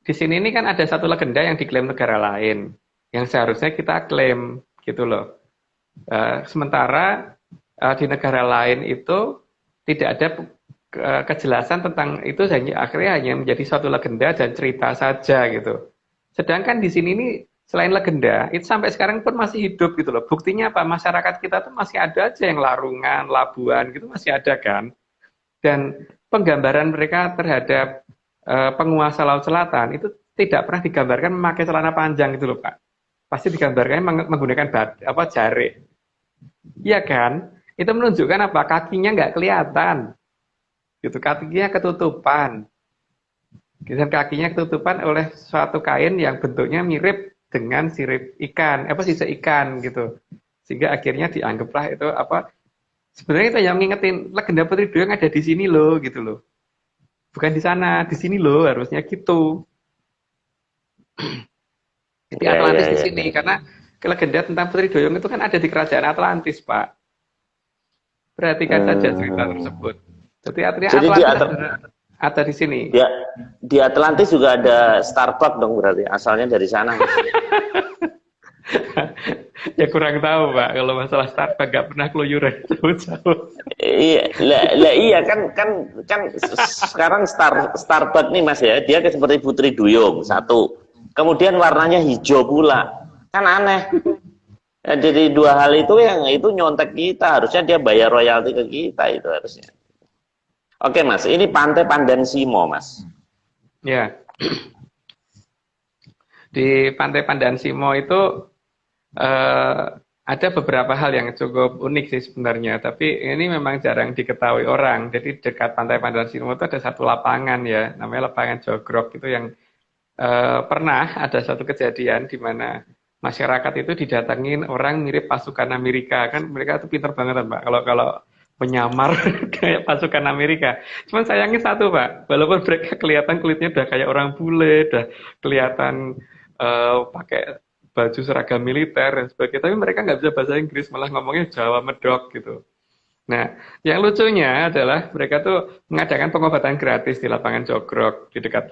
Di sini ini kan ada satu legenda yang diklaim negara lain, yang seharusnya kita klaim gitu loh. Sementara di negara lain itu tidak ada kejelasan tentang itu akhirnya hanya menjadi suatu legenda dan cerita saja gitu. Sedangkan di sini nih selain legenda, itu sampai sekarang pun masih hidup gitu loh. Buktinya apa? Masyarakat kita tuh masih ada aja yang larungan, labuan gitu masih ada kan. Dan penggambaran mereka terhadap penguasa Laut Selatan itu tidak pernah digambarkan memakai celana panjang gitu loh Pak. Pasti digambarkan menggunakan jarik. Iya kan? Itu menunjukkan apa? Kakinya nggak kelihatan. Gitu, kakinya ketutupan. Dan kakinya ketutupan oleh suatu kain yang bentuknya mirip dengan sirip ikan, sisa ikan gitu. Sehingga akhirnya dianggaplah itu sebenarnya itu yang ngingetin legenda Putri Duyung ada di sini loh gitu loh. Bukan di sana, di sini loh harusnya gitu. Jadi Atlantis di sini karena legenda tentang Putri Duyung itu kan ada di kerajaan Atlantis, Pak. Perhatikan saja cerita tersebut. Jadi artinya Atlantis ada di sini. Di Atlantis juga ada Starbucks dong berarti asalnya dari sana. Ya kurang tahu Pak kalau masalah Starbucks nggak pernah keluyuran jauh-jauh. Iya kan sekarang Starbucks nih Mas ya dia seperti Putri Duyung satu. Kemudian warnanya hijau pula. Kan aneh. Ya, jadi dua hal itu yang itu nyontek kita, harusnya dia bayar royalti ke kita itu harusnya. Oke Mas, ini Pantai Pandan Simo Mas. Ya, di Pantai Pandan Simo itu ada beberapa hal yang cukup unik sih sebenarnya, tapi ini memang jarang diketahui orang. Jadi dekat Pantai Pandan Simo itu ada satu lapangan ya, namanya lapangan Jogrok itu yang pernah ada satu kejadian di mana masyarakat itu didatengin orang mirip pasukan Amerika, kan mereka tuh pinter banget Pak kalau menyamar kayak pasukan Amerika. Cuman sayangnya satu Pak, walaupun mereka kelihatan kulitnya udah kayak orang bule, udah kelihatan pakai baju seragam militer dan sebagainya, tapi mereka nggak bisa bahasa Inggris, malah ngomongnya Jawa medok gitu. Nah, yang lucunya adalah mereka tuh mengadakan pengobatan gratis di lapangan Jogrok di dekat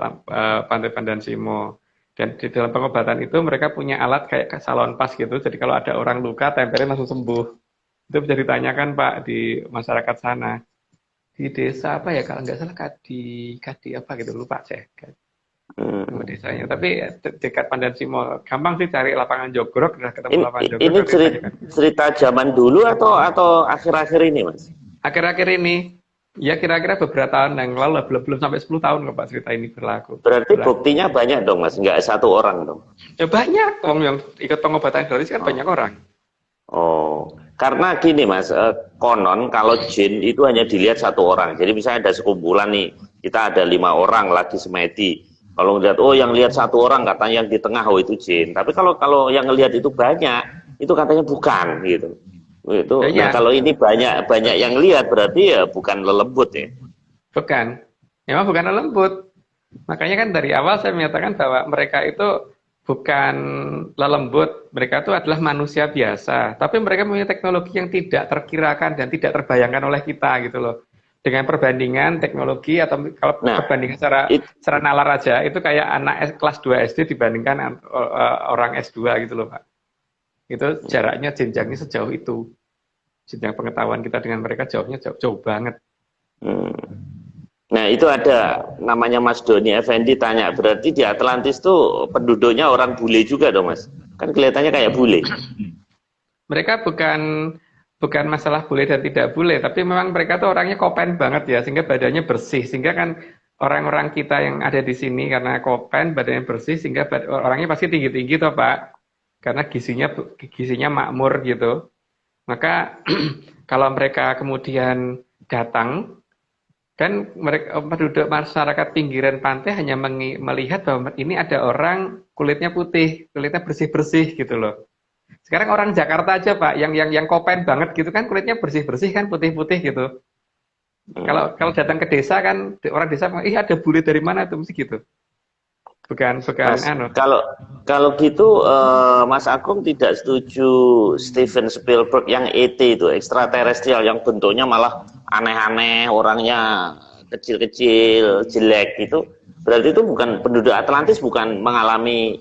Pantai Pandan Simo. Dan di dalam pengobatan itu mereka punya alat kayak salon pas gitu. Jadi kalau ada orang luka, tempelin langsung sembuh. Itu bisa ditanyakan Pak di masyarakat sana. Di desa apa ya kalau nggak salah kadi apa gitu lupa saya. Nama desanya. Tapi dekat Pandan Simo, gampang sih cari lapangan Jogrok, udah ketemu lapangan Jogrok. Ini cerita zaman dulu atau akhir-akhir ini Mas? Akhir-akhir ini. Ya kira-kira beberapa tahun yang lalu, belum sampai 10 tahun kok Pak cerita ini berlaku. Berarti buktinya banyak dong Mas, nggak satu orang dong? Ya banyak, yang ikut pengobatan gratis kan banyak orang. Oh, karena gini Mas, konon kalau jin itu hanya dilihat satu orang. Jadi misalnya ada sekumpulan nih, kita ada 5 orang lagi semedi. Kalau ngelihat, oh yang lihat satu orang katanya yang di tengah, oh itu jin. Tapi kalau yang ngelihat itu banyak, itu katanya bukan gitu. Itu. Nah kalau ini banyak yang lihat berarti ya bukan lelembut ya. Bukan. Memang bukan lelembut. Makanya kan dari awal saya menyatakan bahwa mereka itu bukan lelembut, mereka itu adalah manusia biasa. Tapi mereka punya teknologi yang tidak terkirakan dan tidak terbayangkan oleh kita gitu loh. Dengan perbandingan teknologi atau kalau perbandingan secara nalar aja itu kayak anak kelas 2 SD dibandingkan orang S2 gitu loh Pak. Itu jaraknya jenjangnya sejauh itu. Jenjang pengetahuan kita dengan mereka jauhnya jauh banget. Nah itu ada namanya Mas Doni Effendi tanya, berarti di Atlantis tuh penduduknya orang bule juga dong Mas? Kan kelihatannya kayak bule. Mereka bukan masalah bule dan tidak bule, tapi memang mereka tuh orangnya kopen banget ya, sehingga badannya bersih. Sehingga kan orang-orang kita yang ada di sini karena kopen, badannya bersih, sehingga orangnya pasti tinggi-tinggi toh Pak. Karena gizinya makmur gitu. Maka kalau mereka kemudian datang, kan mereka penduduk masyarakat pinggiran pantai hanya melihat bahwa ini ada orang kulitnya putih, kulitnya bersih-bersih gitu loh. Sekarang orang Jakarta aja Pak, yang kopen banget gitu kan kulitnya bersih-bersih kan putih-putih gitu. Kalau datang ke desa kan orang desa, ih ada bule dari mana tuh mesti gitu. Bukan Mas, kalau gitu Mas Agung tidak setuju Steven Spielberg yang ET itu ekstraterestrial yang bentuknya malah aneh-aneh, orangnya kecil-kecil, jelek itu. Berarti itu bukan penduduk Atlantis bukan mengalami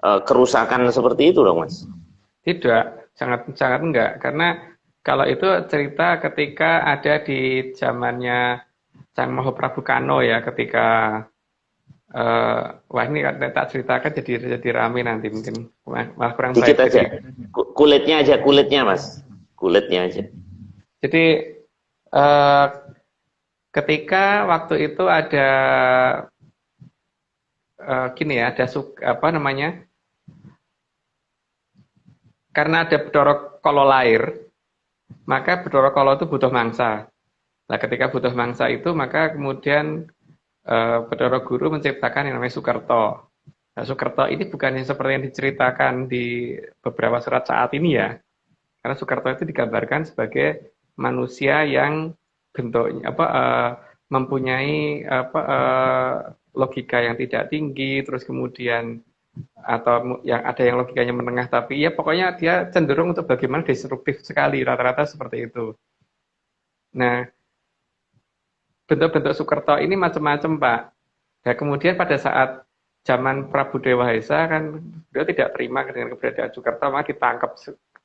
kerusakan seperti itu dong Mas? Tidak, sangat enggak. Karena kalau itu cerita ketika ada di zamannya Sang Mahaprabu Kano ya ketika wah ini tak ceritakan jadi rame nanti mungkin malah kurang Dikit baik. aja. Jadi Kulitnya aja, kulitnya Mas. Kulitnya aja. jadi eh, ketika waktu itu ada gini ya, ada apa namanya? Karena ada Bedoro Kolo lahir, maka Bedoro Kolo itu butuh mangsa. Nah, ketika butuh mangsa itu, maka kemudian Bedoro Guru menciptakan yang namanya Sukerto. Nah, Sukerto ini bukan yang seperti yang diceritakan di beberapa surat saat ini ya. Karena Sukerto itu digambarkan sebagai manusia yang bentuknya apa mempunyai apa logika yang tidak tinggi, terus kemudian atau yang ada yang logikanya menengah, tapi ya pokoknya dia cenderung untuk bagaimana destruktif sekali, rata-rata seperti itu. Nah, bentuk-bentuk Sukerto ini macam-macam, Pak. Ya, kemudian pada saat zaman Prabu Dewa Hesa kan beliau tidak terima dengan keberadaan Sukerto, maka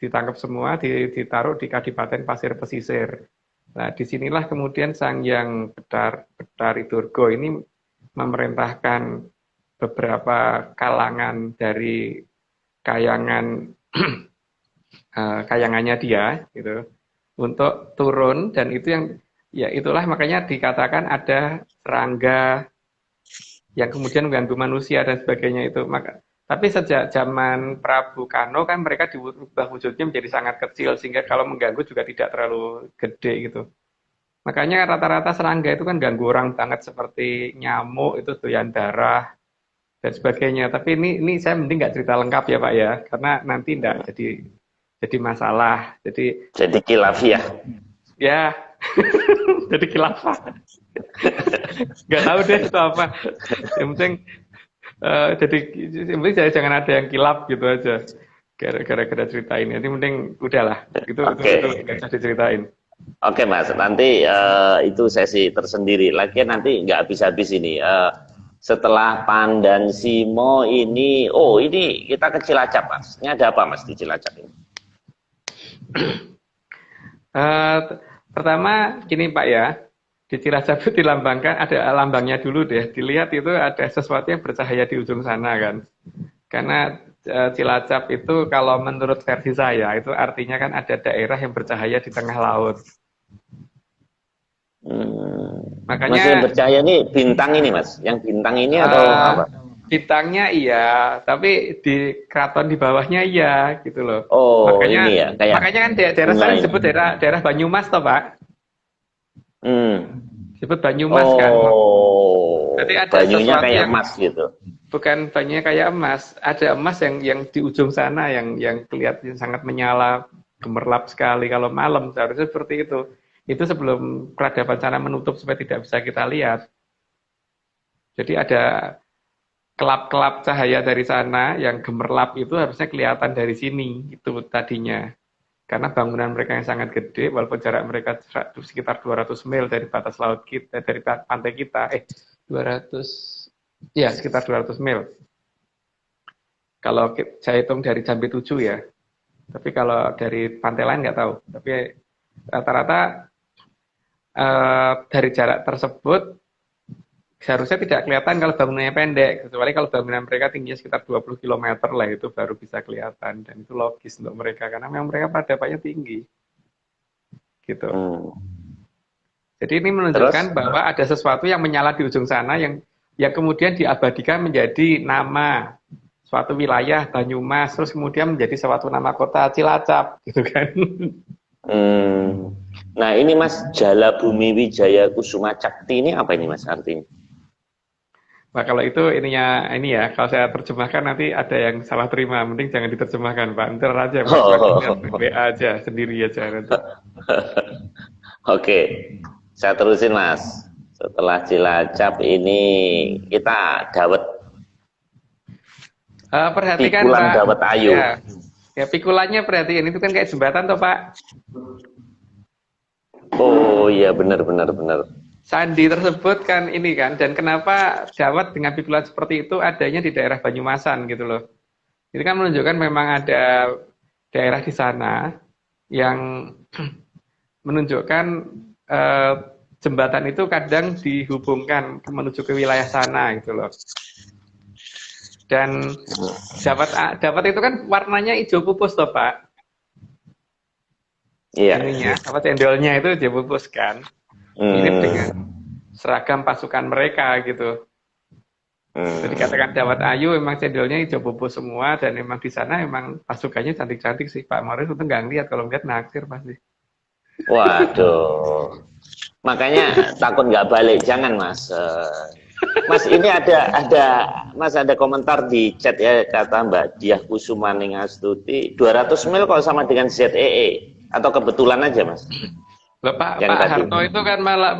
ditangkap semua, ditaruh di Kadipaten Pasir Pesisir. Nah, disinilah kemudian Sang Yang Betari Durga ini memerintahkan beberapa kalangan dari kayangan kayangannya dia gitu untuk turun, dan itu yang ya itulah makanya dikatakan ada serangga yang kemudian mengganggu manusia dan sebagainya itu. Maka tapi sejak zaman Prabu Kano kan mereka diubah wujudnya menjadi sangat kecil sehingga kalau mengganggu juga tidak terlalu gede gitu. Makanya rata-rata serangga itu kan ganggu orang banget seperti nyamuk itu doyan darah dan sebagainya. Tapi ini saya mending nggak cerita lengkap ya Pak ya, karena nanti enggak jadi masalah. Jadi kilafiah. Ya jadi khilafah. Nggak tahu deh itu apa. Yang penting jadi yang penting jangan ada yang kilap gitu aja. Gara-gara cerita ini. Nanti mending udahlah. Itu nggak usah diceritain. Oke Mas, nanti itu sesi tersendiri. Lagi nanti nggak habis-habis ini. Setelah Pandan Simo ini, oh ini kita ke Cilacap Mas. Ini ada apa Mas di Cilacap ini? Pertama gini Pak ya, di Cilacap itu dilambangkan, ada lambangnya dulu deh. Dilihat itu ada sesuatu yang bercahaya di ujung sana kan. Karena Cilacap itu kalau menurut versi saya itu artinya kan ada daerah yang bercahaya di tengah laut. Makanya Mas yang bercahaya ini bintang ini Mas, yang bintang ini atau apa? Bintangnya iya, tapi di keraton di bawahnya iya gitu loh. Oh Makanya ini ya, kayak makanya kan daerah sana disebut daerah Banyumas toh Pak. Disebut Banyumas kan. Oh, Jadi ada banyunya sesuatu kayak yang emas gitu. bukan banyunya kayak emas, ada emas yang di ujung sana yang kelihatan sangat menyala, gemerlap sekali kalau malam, seharusnya seperti itu. Itu sebelum peradaban sana menutup supaya tidak bisa kita lihat. Jadi ada kelap-kelap cahaya dari sana yang gemerlap itu harusnya kelihatan dari sini itu tadinya. Karena bangunan mereka yang sangat gede, walaupun jarak mereka sekitar 200 mil dari batas laut kita, dari pantai kita, 200, ya sekitar 200 mil. Kalau saya hitung dari Jambi 7 ya, tapi kalau dari pantai lain nggak tahu. Tapi rata-rata dari jarak tersebut seharusnya tidak kelihatan kalau bangunannya pendek, kecuali kalau bangunan mereka tingginya sekitar 20 km lah, itu baru bisa kelihatan, dan itu logis untuk mereka karena memang mereka peradabannya tinggi gitu. Jadi ini menunjukkan bahwa ada sesuatu yang menyala di ujung sana yang kemudian diabadikan menjadi nama suatu wilayah Banyumas, terus kemudian menjadi suatu nama kota Cilacap gitu kan. Nah ini Mas, Jala Bumi Wijaya Kusuma Cakti ini apa ini Mas artinya? Nah kalau itu ininya ini ya, kalau saya terjemahkan nanti ada yang salah terima, mending jangan diterjemahkan Pak, ntar aja Mas, WA aja sendiri aja nanti. Oke, saya terusin Mas. Setelah Cilacap ini kita dawet. Perhatikan Pikulan Pak. dawet ayu. Ya pikulannya perhatikan, itu kan kayak jembatan toh Pak. Oh iya benar. Sandi tersebut kan ini kan, dan kenapa dawet dengan pikulan seperti itu adanya di daerah Banyumasan gitu loh. Itu kan menunjukkan memang ada daerah di sana yang menunjukkan jembatan itu kadang dihubungkan menuju ke wilayah sana gitu loh. Dan dapat itu kan warnanya hijau pupus toh Pak. Iya. Ininya apa cendolnya itu hijau pupus kan. Mirip dengan seragam pasukan mereka gitu. Jadi katakan Dawat Ayu memang cendolnya hijau pupus semua dan memang di sana memang pasukannya cantik-cantik sih Pak Morris itu nggak ngeliat kalau ngeliat naksir pasti. Waduh. Makanya takut nggak balik, jangan Mas. Mas ini ada komentar di chat ya, kata Mbak Diah Kusuma Ningastuti 200 mil kok sama dengan ZEE atau kebetulan aja Mas? Pak Harto itu kan malah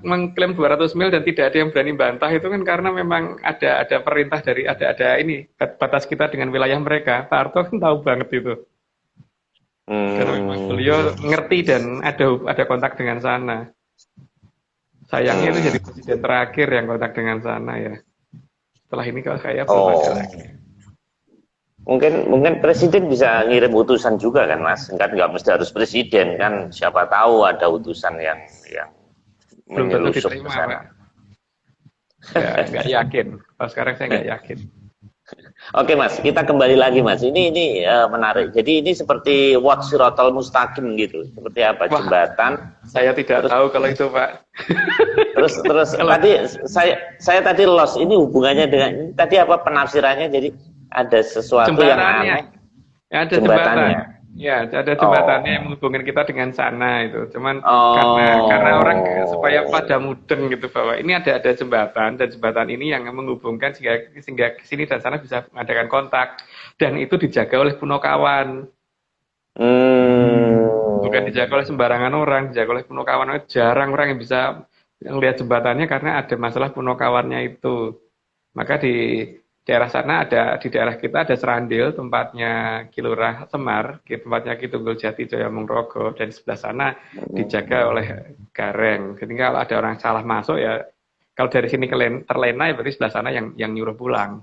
mengklaim 200 mil dan tidak ada yang berani bantah itu kan karena memang ada perintah dari ada ini batas kita dengan wilayah mereka. Pak Harto kan tahu banget itu. Karena memang beliau ngerti dan ada kontak dengan sana. Sayangnya itu jadi presiden terakhir yang kontak dengan sana ya. Setelah ini kalau saya belum ada lagi. Mungkin presiden bisa ngirim utusan juga kan Mas? Nggak mesti harus presiden kan? Siapa tahu ada utusan yang belum tentu menyelusup diterima, ke sana. Pak. Nggak yakin. Kalau sekarang saya nggak yakin. Oke Mas, kita kembali lagi Mas. Ini menarik. Jadi ini seperti Siratal Mustaqim gitu. Seperti apa? Wah, jembatan. Saya tidak tahu kalau itu Pak. Terus tadi saya tadi lost. Ini hubungannya dengan tadi apa penafsirannya? Jadi ada sesuatu yang aneh. Ya, ada jembatannya. Ya, ada jembatannya yang menghubungkan kita dengan sana itu. Cuman karena orang supaya pada mudeng gitu bahwa ini ada jembatan dan jembatan ini yang menghubungkan sehingga ke sini dan sana bisa mengadakan kontak dan itu dijaga oleh Punokawan. Bukan dijaga oleh sembarangan orang, dijaga oleh Punokawan. Jarang orang yang bisa melihat jembatannya karena ada masalah Punokawannya itu. Maka di daerah sana di daerah kita ada Serandil, tempatnya Ki Lurah Semar, tempatnya Ki Tunggul Jati Jaya Mongrogo, dan di sebelah sana dijaga oleh Gareng. Jadi kalau ada orang salah masuk ya, kalau dari sini terlena ya berarti sebelah sana yang nyuruh pulang.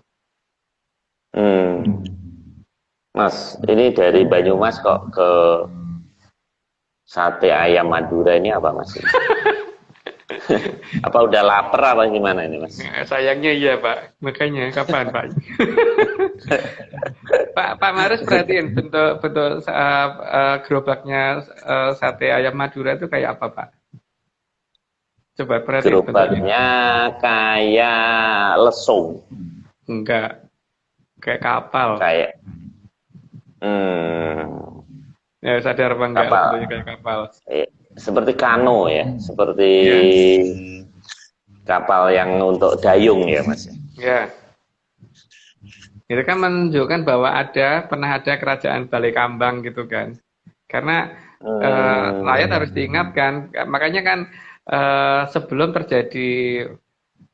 Mas, ini dari Banyumas kok ke sate ayam Madura ini apa Mas? Apa udah lapar apa gimana ini Mas? Sayangnya iya Pak, makanya kapan Pak? Pak Maris perhatiin bentuk gerobaknya sate ayam Madura itu kayak apa Pak? Coba perhatiin gerobaknya kayak lesung. Enggak, kayak kapal. Kayak ya sadar apa enggak bentuknya kayak kapal? Seperti kano ya, seperti kapal yang untuk dayung ya Mas. Ya. Itu kan menunjukkan bahwa pernah ada kerajaan Balai Kambang gitu kan. Karena rakyat harus diingatkan, makanya kan sebelum terjadi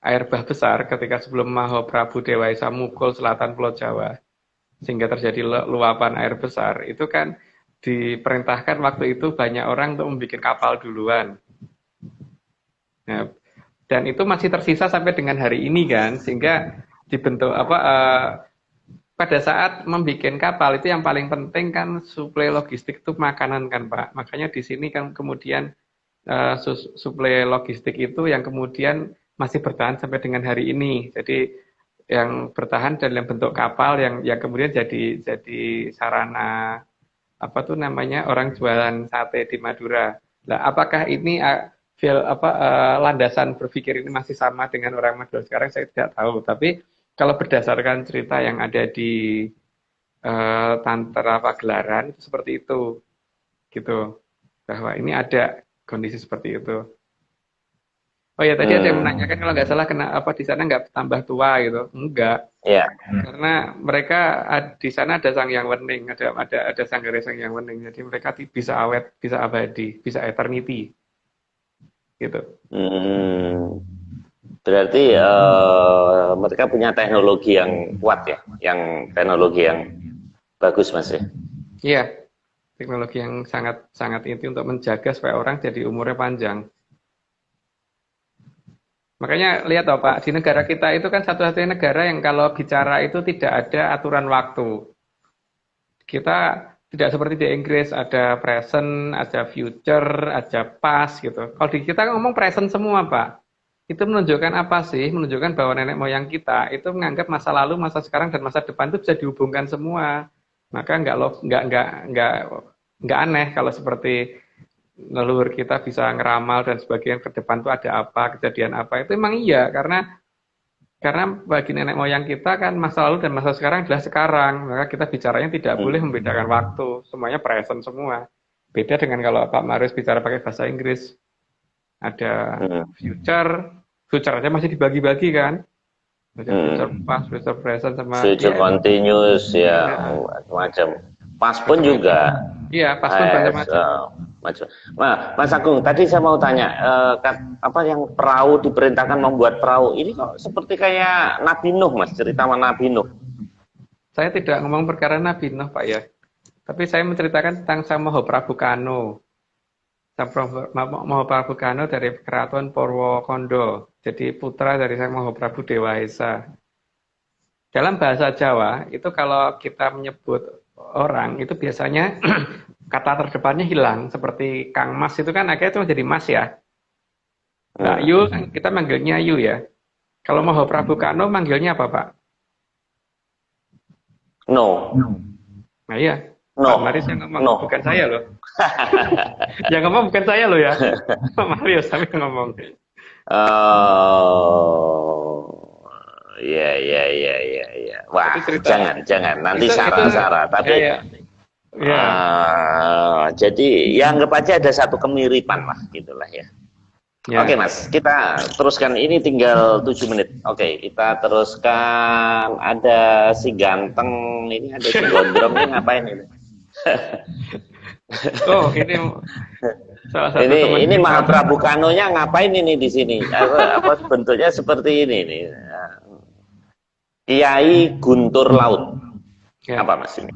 air bah besar, ketika sebelum Mahaprabu Dewa Esa mukul selatan Pulau Jawa, sehingga terjadi luapan air besar, itu kan diperintahkan waktu itu banyak orang untuk membuat kapal duluan. Nah, dan itu masih tersisa sampai dengan hari ini kan, sehingga dibentuk pada saat membuat kapal itu yang paling penting kan suplai logistik itu makanan kan Pak. Makanya di sini kan kemudian suplai logistik itu yang kemudian masih bertahan sampai dengan hari ini. Jadi yang bertahan dalam bentuk kapal yang kemudian jadi sarana orang jualan sate di Madura. Nah, apakah ini landasan berpikir ini masih sama dengan orang Madura sekarang? Saya tidak tahu. Tapi kalau berdasarkan cerita yang ada di Tantara Pagelaran itu seperti itu, gitu. Bahwa ini ada kondisi seperti itu. Oh ya tadi ada yang menanyakan kalau nggak salah kenapa di sana nggak tambah tua gitu? Enggak. Iya. Karena mereka di sana ada Sang Hyang Wening, ada Sanggara Sang Hyang Wening, jadi mereka bisa awet, bisa abadi, bisa eternity, gitu. Berarti mereka punya teknologi yang kuat ya, yang teknologi yang bagus Mas ya. Iya, teknologi yang sangat inti untuk menjaga supaya orang jadi umurnya panjang. Makanya lihat toh Pak, di negara kita itu kan satu-satunya negara yang kalau bicara itu tidak ada aturan waktu. Kita Tidak seperti di Inggris ada present, ada future, ada past gitu. Kalau di kita kan ngomong present semua, Pak. Itu menunjukkan apa sih? Menunjukkan bahwa nenek moyang kita itu menganggap masa lalu, masa sekarang, dan masa depan itu bisa dihubungkan semua. Maka nggak aneh kalau seperti leluhur kita bisa ngeramal dan sebagainya ke depan tuh ada apa, kejadian apa. Itu emang iya, karena bagi nenek moyang kita kan masa lalu dan masa sekarang adalah sekarang. Maka kita bicaranya tidak boleh Hmm. membedakan waktu. Semuanya present semua. Beda dengan kalau Pak Marius bicara pakai bahasa Inggris. Ada Hmm. future, future aja masih dibagi-bagi kan. Ada future Hmm. past, future present sama Future ya, continuous ya, ya macam-macam. Pas pun macam-macam. juga Iya, past pun has macam-macam. macam. Nah, Mas Agung, tadi saya mau tanya, apa yang perahu diperintahkan membuat perahu ini kok seperti kayak Nabi Nuh, Mas, cerita Nabi Nuh. Saya tidak ngomong perkara Nabi Nuh, Pak ya. Tapi saya menceritakan tentang Sang Mahaprabhukano. Mahaprabhukano dari Keraton Purwokondo. Jadi putra dari Sang Mahaprabhu Dewa Esa. Dalam bahasa Jawa, itu kalau kita menyebut orang, itu biasanya kata terdepannya hilang. Seperti Kang Mas itu kan akhirnya itu menjadi Mas ya. Mbak Yu, Hmm. kan kita manggilnya Yu ya. Kalau Mahaprabhukano manggilnya apa, Pak? No, Nah iya, Pak Marius no, yang ngomong, no. bukan saya loh. Yang ngomong bukan saya loh ya. Pak Marius tapi ngomong. Oh, ya, ya, ya, ya, ya. Itu Wah, cerita. jangan. Nanti Itu Sarah. ya Tapi ya. Ya. jadi ya anggap aja ada satu kemiripan lah, gitulah ya. Oke Ya. Mas, kita teruskan. Ini tinggal 7 menit. Oke, kita teruskan. Ada si ganteng, ini ada si gondrong, ini ngapain ini? Oh, ini salah satu teman Ini kita. Mahaprabu Kanonya ngapain ini di sini? Apa bentuknya seperti ini nih? Kiai Guntur Laut. Ya. Apa Mas ini?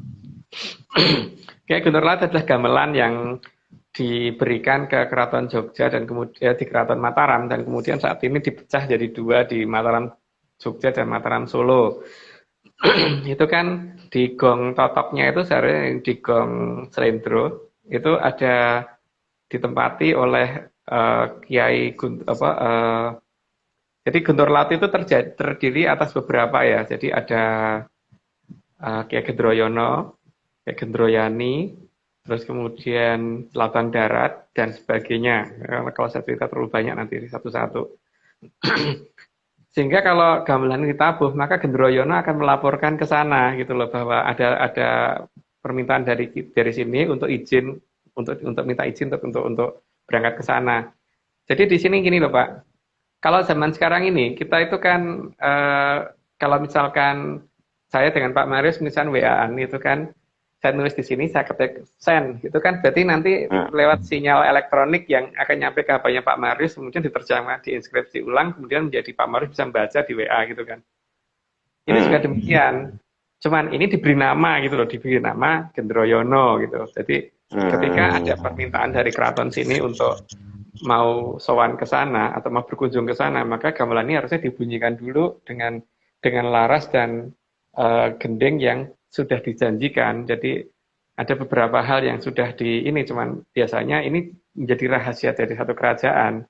Kayak Guntur Laut adalah gamelan yang diberikan ke Keraton Jogja dan kemudian di Keraton Mataram, dan kemudian saat ini dipecah jadi dua di Mataram Jogja dan Mataram Solo. Itu kan di gong totoknya itu seharusnya di gong Slendro itu ada ditempati oleh Kiai jadi Guntur Laut itu terdiri atas beberapa ya. Jadi ada Kiai Gendroyono, Kiai Gendroyani, terus kemudian Selatan Darat dan sebagainya. Kalau saya cerita terlalu banyak nanti satu-satu. Sehingga kalau gamelan ditabuh, maka Gendroyono akan melaporkan ke sana gitu loh, bahwa ada permintaan dari sini untuk izin, untuk minta izin untuk berangkat ke sana. Jadi di sini gini loh Pak, kalau zaman sekarang ini kita itu kan kalau misalkan saya dengan Pak Marius misalkan WA-an itu kan saya nulis di sini, saya ketik send, gitu kan, berarti nanti lewat sinyal elektronik yang akan nyampe ke HP-nya Pak Marius, kemudian diterjemah, diinskripsi ulang, kemudian menjadi Pak Marius bisa membaca di WA gitu kan. Ini juga demikian, cuman ini diberi nama gitu loh, diberi nama Gendroyono gitu. Jadi ketika ada permintaan dari keraton sini untuk mau sowan ke sana atau mau berkunjung ke sana, maka gamelan ini harusnya dibunyikan dulu dengan laras dan gending yang sudah dijanjikan. Jadi ada beberapa hal yang sudah ini, cuman biasanya ini menjadi rahasia dari satu kerajaan.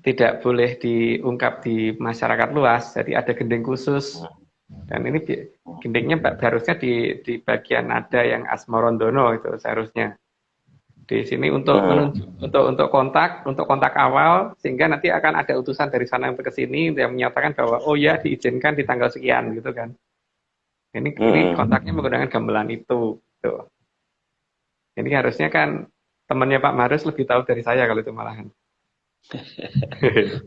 tidak boleh diungkap di masyarakat luas. Jadi ada gending khusus, dan ini gendingnya harusnya di bagian nada yang asmarondono itu seharusnya. Di sini untuk kontak awal, sehingga nanti akan ada utusan dari sana ke sini yang menyatakan bahwa oh ya diizinkan di tanggal sekian gitu kan. Ini kontaknya menggunakan gamelan itu. Gitu. Ini harusnya kan temannya Pak Marius lebih tahu dari saya kalau itu malahan.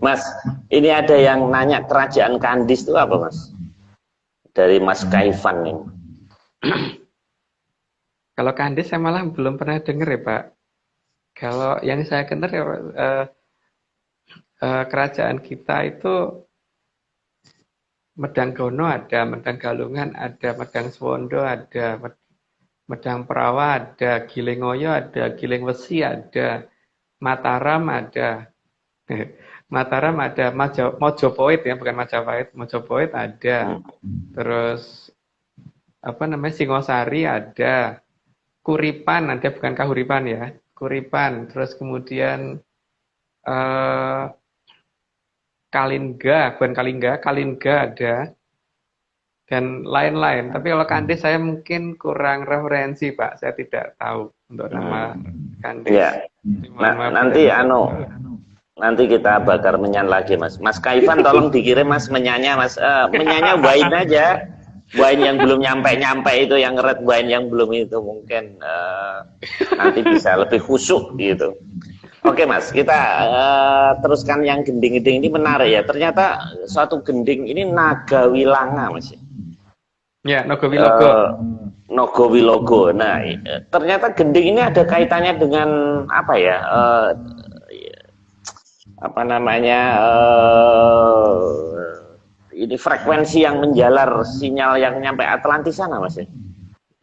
Mas, ini ada yang nanya kerajaan Kandis itu apa Mas? Dari Mas Kaifan ini. Kalau Kandis saya malah belum pernah dengar ya Pak. Kalau yang saya kenal ya kerajaan kita itu Medang Gono ada, Medang Galungan ada, Medang Swondo ada, Medang Perawa ada, Gilingoyo ada, Giling Wesi ada, Mataram ada. Mataram ada, Mojopahit ya, bukan Majapahit, Mojopahit ada. Terus apa namanya, Singosari ada, Kuripan ada, bukan Kahuripan ya, Kuripan, terus kemudian eh, Kalingga, bukan Kalingga, Kalingga ada, dan lain-lain. Tapi kalau Kandes saya mungkin kurang referensi, Pak. Saya tidak tahu untuk nama Kandes. Ya. Mohon maaf tidak Nanti bisa. nanti kita bakar menyan lagi, Mas. Mas Kaifan tolong dikirim, Mas, menyanya, Mas. Menyanya wain aja. Wain yang belum nyampe-nyampe itu, yang red wine yang belum itu, mungkin nanti bisa lebih khusyuk gitu. Oke, Mas, kita teruskan yang gending-gending ini. Menarik ya. Ternyata suatu gending ini naga wilanga, Mas. Ya, Nogowilogo. Nogowilogo. Nah, ternyata gending ini ada kaitannya dengan apa ya? Apa namanya? Ini frekuensi yang menjalar sinyal yang nyampe Atlantis sana, Mas.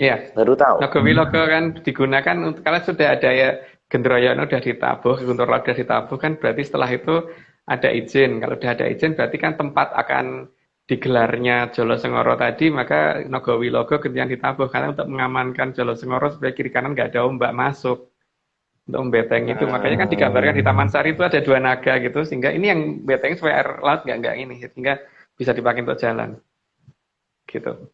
Iya. Baru tahu. Nogowilogo kan digunakan untuk, kalau sudah ada ya, Gendroyono sudah ditabuh, Guntur Laut sudah ditabuh, kan berarti setelah itu ada izin. Kalau sudah ada izin berarti kan tempat akan digelarnya Jolo Sengoro tadi, maka Nogowilogo kemudian ditabuh karena untuk mengamankan Jolo Sengoro supaya kiri kanan nggak ada ombak masuk untuk membeteng itu. Makanya kan digambarkan di Taman Sari itu ada 2 naga gitu, sehingga ini yang beteng supaya air laut nggak ini, sehingga bisa dipakai untuk jalan gitu.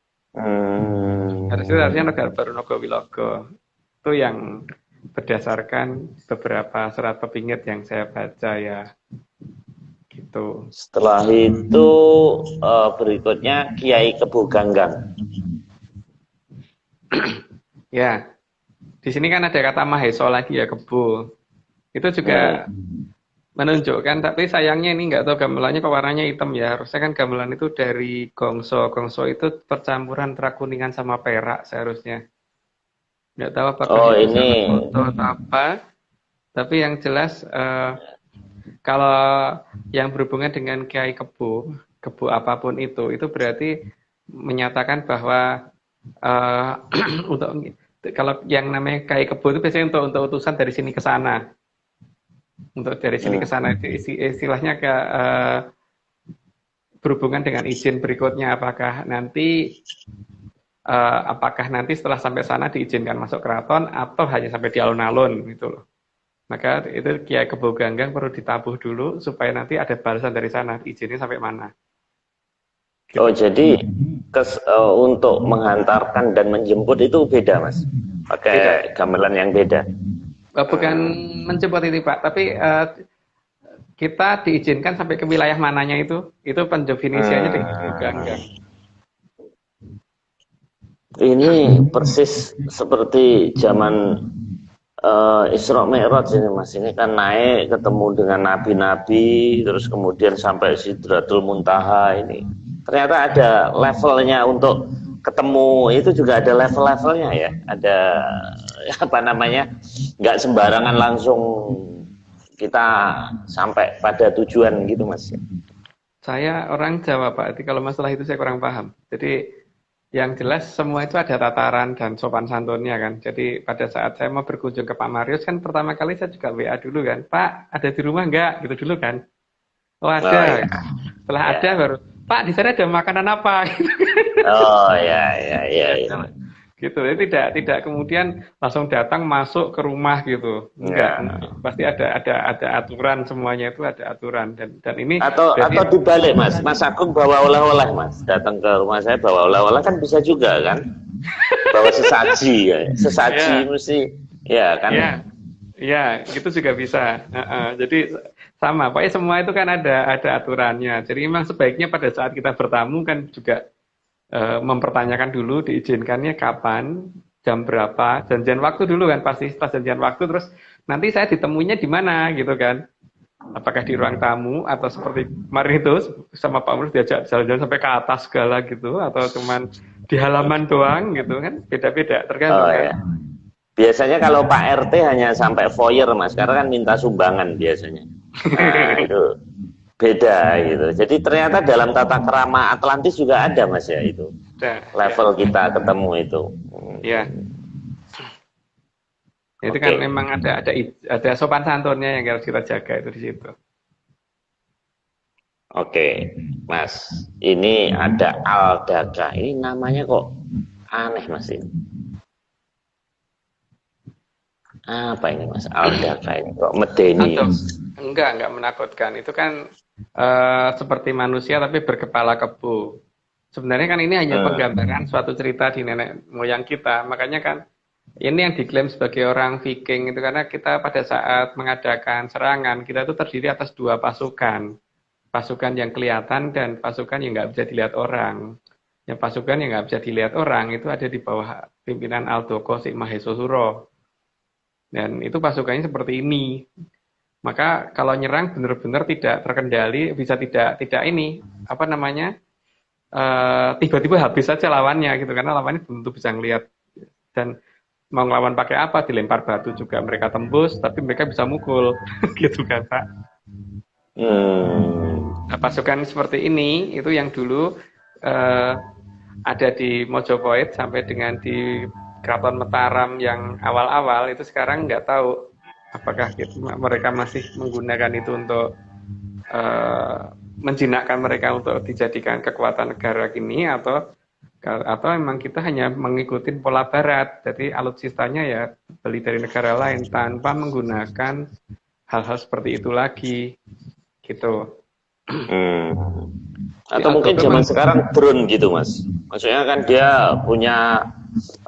Harusnya negara baru Nogowilogo itu yang berdasarkan beberapa serat pepingit yang saya baca ya. Gitu. Setelah itu berikutnya Kiai Kebo Ganggang. Ya, di sini kan ada kata Maheso lagi ya, Kebo. Itu juga menunjukkan, tapi sayangnya ini nggak tahu gamelannya kok warnanya hitam ya. Harusnya kan gamelan itu dari gongso. Gongso itu percampuran antara kuningan sama perak seharusnya. Nggak tahu apakah itu salah foto atau apa. Tapi yang jelas kalau yang berhubungan dengan Kiai Kebo, Kebo apapun itu berarti menyatakan bahwa untuk, kalau yang namanya Kiai Kebo itu biasanya untuk utusan dari sini ke sana. Untuk dari sini ke sana itu istilahnya ke berhubungan dengan izin berikutnya, apakah nanti setelah sampai sana diizinkan masuk keraton atau hanya sampai di alun-alun gitu loh. Maka itu Kiai Kebo Ganggang perlu ditabuh dulu supaya nanti ada balasan dari sana, izinnya sampai mana. Gitu. Oh, jadi untuk menghantarkan dan menjemput itu beda, Mas? Pakai gamelan yang beda? Bukan menjemput itu, Pak, tapi kita diizinkan sampai ke wilayah mananya itu pendefinisiannya dengan Kebo Ganggang. Ini persis seperti zaman Isra Mi'raj ini, Mas. Ini kan naik ketemu dengan nabi-nabi, terus kemudian sampai Sidratul Muntaha ini. Ternyata ada levelnya untuk ketemu, itu juga ada level-levelnya ya. Ada apa namanya? Nggak sembarangan langsung kita sampai pada tujuan gitu, Mas. Saya orang Jawa, Pak. Jadi kalau masalah itu saya kurang paham. Jadi yang jelas semua itu ada tataran dan sopan santunnya kan. Jadi pada saat saya mau berkunjung ke Pak Marius kan pertama kali saya juga WA dulu kan. Pak, ada di rumah enggak? Gitu dulu kan. Oh ada. Oh, ya. Setelah ada baru, Pak di sana ada makanan apa? Oh ya. Gitu. Jadi tidak kemudian langsung datang masuk ke rumah gitu. Enggak. Pasti ada aturan, semuanya itu ada aturan dan ini atau dibalik, Mas. Mas Agung bawa oleh-oleh, Mas. Datang ke rumah saya bawa oleh-oleh kan bisa juga kan? Bawa sesaji ya. Sesaji mesti ya kan. Ya, itu juga bisa. Jadi sama, pokoknya semua itu kan ada aturannya. Jadi memang sebaiknya pada saat kita bertamu kan juga mempertanyakan dulu diizinkannya kapan, jam berapa, janjian waktu dulu kan, pasti setelah janjian waktu terus nanti saya ditemuinya di mana gitu kan. Apakah di ruang tamu atau seperti kemarin itu sama Pak Murus diajak jalan-jalan sampai ke atas segala gitu, atau cuman di halaman doang gitu kan, beda-beda tergantung kan. Ya. Biasanya kalau Pak RT hanya sampai foyer, Mas, karena kan minta sumbangan biasanya. Nah, itu beda gitu. Jadi ternyata dalam tata krama Atlantis juga ada, Mas, ya itu. Level kita ketemu itu. Iya. Itu kan memang ada sopan santunnya yang harus kita jaga itu di situ. Oke, Mas. Ini ada Aldaka. Ini namanya kok Aneh Mas ini. Apa ini Mas? Aldaka ini kok medeni. Atau enggak menakutkan. Itu kan seperti manusia tapi berkepala kebo. Sebenarnya kan ini hanya penggambaran suatu cerita di nenek moyang kita. Makanya kan ini yang diklaim sebagai orang Viking itu karena kita pada saat mengadakan serangan kita itu terdiri atas dua pasukan. Pasukan yang kelihatan dan pasukan yang nggak bisa dilihat orang. Yang pasukan yang nggak bisa dilihat orang itu ada di bawah pimpinan Aldoko Si Mahesosuro. Dan itu pasukannya seperti ini. Maka kalau nyerang benar-benar tidak terkendali, bisa tidak ini apa namanya tiba-tiba habis saja lawannya gitu karena lawannya belum tentu bisa ngelihat dan mau ngelawan pakai apa dilempar batu juga mereka tembus tapi mereka bisa mukul gitu kan Pak. Nah, pasukan seperti ini itu yang dulu ada di Mojopahit sampai dengan di Keraton Mataram yang awal-awal itu sekarang nggak tahu apakah mereka masih menggunakan itu untuk menjinakkan mereka untuk dijadikan kekuatan negara kini atau memang kita hanya mengikuti pola barat. Jadi alutsistanya ya beli dari negara lain tanpa menggunakan hal-hal seperti itu lagi gitu. Atau mungkin zaman sekarang drone gitu Mas. Maksudnya kan dia punya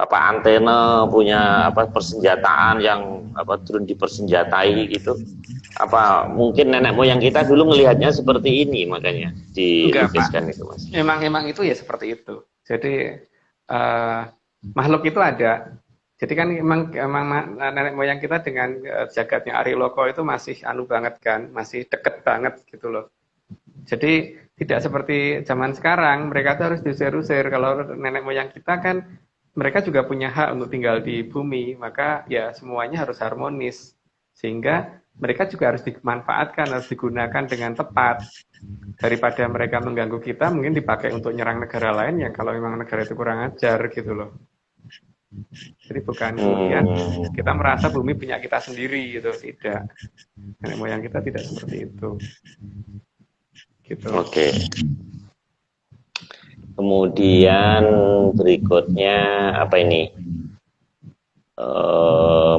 antena, punya persenjataan yang drone dipersenjatai gitu. Apa mungkin nenek moyang kita dulu melihatnya seperti ini makanya dilukiskan itu Mas. Emang itu ya seperti itu. Jadi makhluk itu ada. Jadi kan emang nenek moyang kita dengan jagatnya Ari Loko itu masih anu banget kan, masih deket banget gitu loh. Jadi tidak seperti zaman sekarang, mereka tuh harus diusir-usir. Kalau nenek moyang kita kan mereka juga punya hak untuk tinggal di bumi, maka ya semuanya harus harmonis. Sehingga mereka juga harus dimanfaatkan, harus digunakan dengan tepat. Daripada mereka mengganggu kita, mungkin dipakai untuk nyerang negara lain yang kalau memang negara itu kurang ajar gitu loh. Jadi bukan kemudian kita merasa bumi punya kita sendiri gitu, tidak. Nenek moyang kita tidak seperti itu. Gitu. Oke. Kemudian berikutnya apa ini?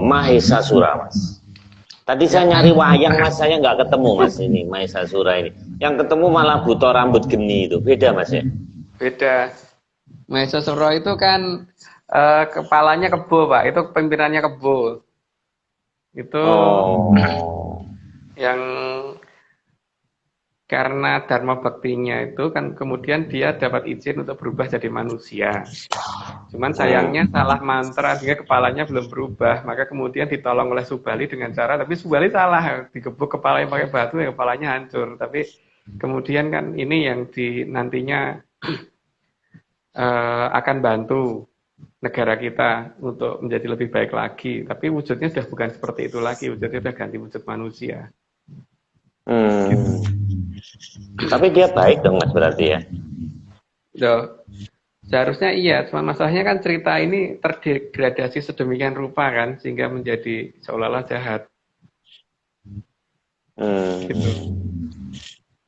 Mahesasura Mas. Tadi saya nyari wayang Mas, saya nggak ketemu Mas ini Mahesasura ini. Yang ketemu malah buto rambut geni itu. Beda Mas ya? Beda. Mahesasura itu kan kepalanya kebo Pak, itu pimpinannya kebo. Itu yang karena dharma baktinya itu kan kemudian dia dapat izin untuk berubah jadi manusia. Cuman sayangnya salah mantra sehingga kepalanya belum berubah. Maka kemudian ditolong oleh Subali dengan cara, tapi Subali salah, digebuk kepalanya pakai batu ya kepalanya hancur. Tapi kemudian kan ini yang nantinya akan bantu negara kita untuk menjadi lebih baik lagi. Tapi wujudnya sudah bukan seperti itu lagi, wujudnya sudah ganti wujud manusia. Gitu. Tapi dia baik dong Mas berarti ya? Seharusnya iya, cuma masalahnya kan cerita ini terdegradasi sedemikian rupa kan, sehingga menjadi seolah-olah jahat. Gitu.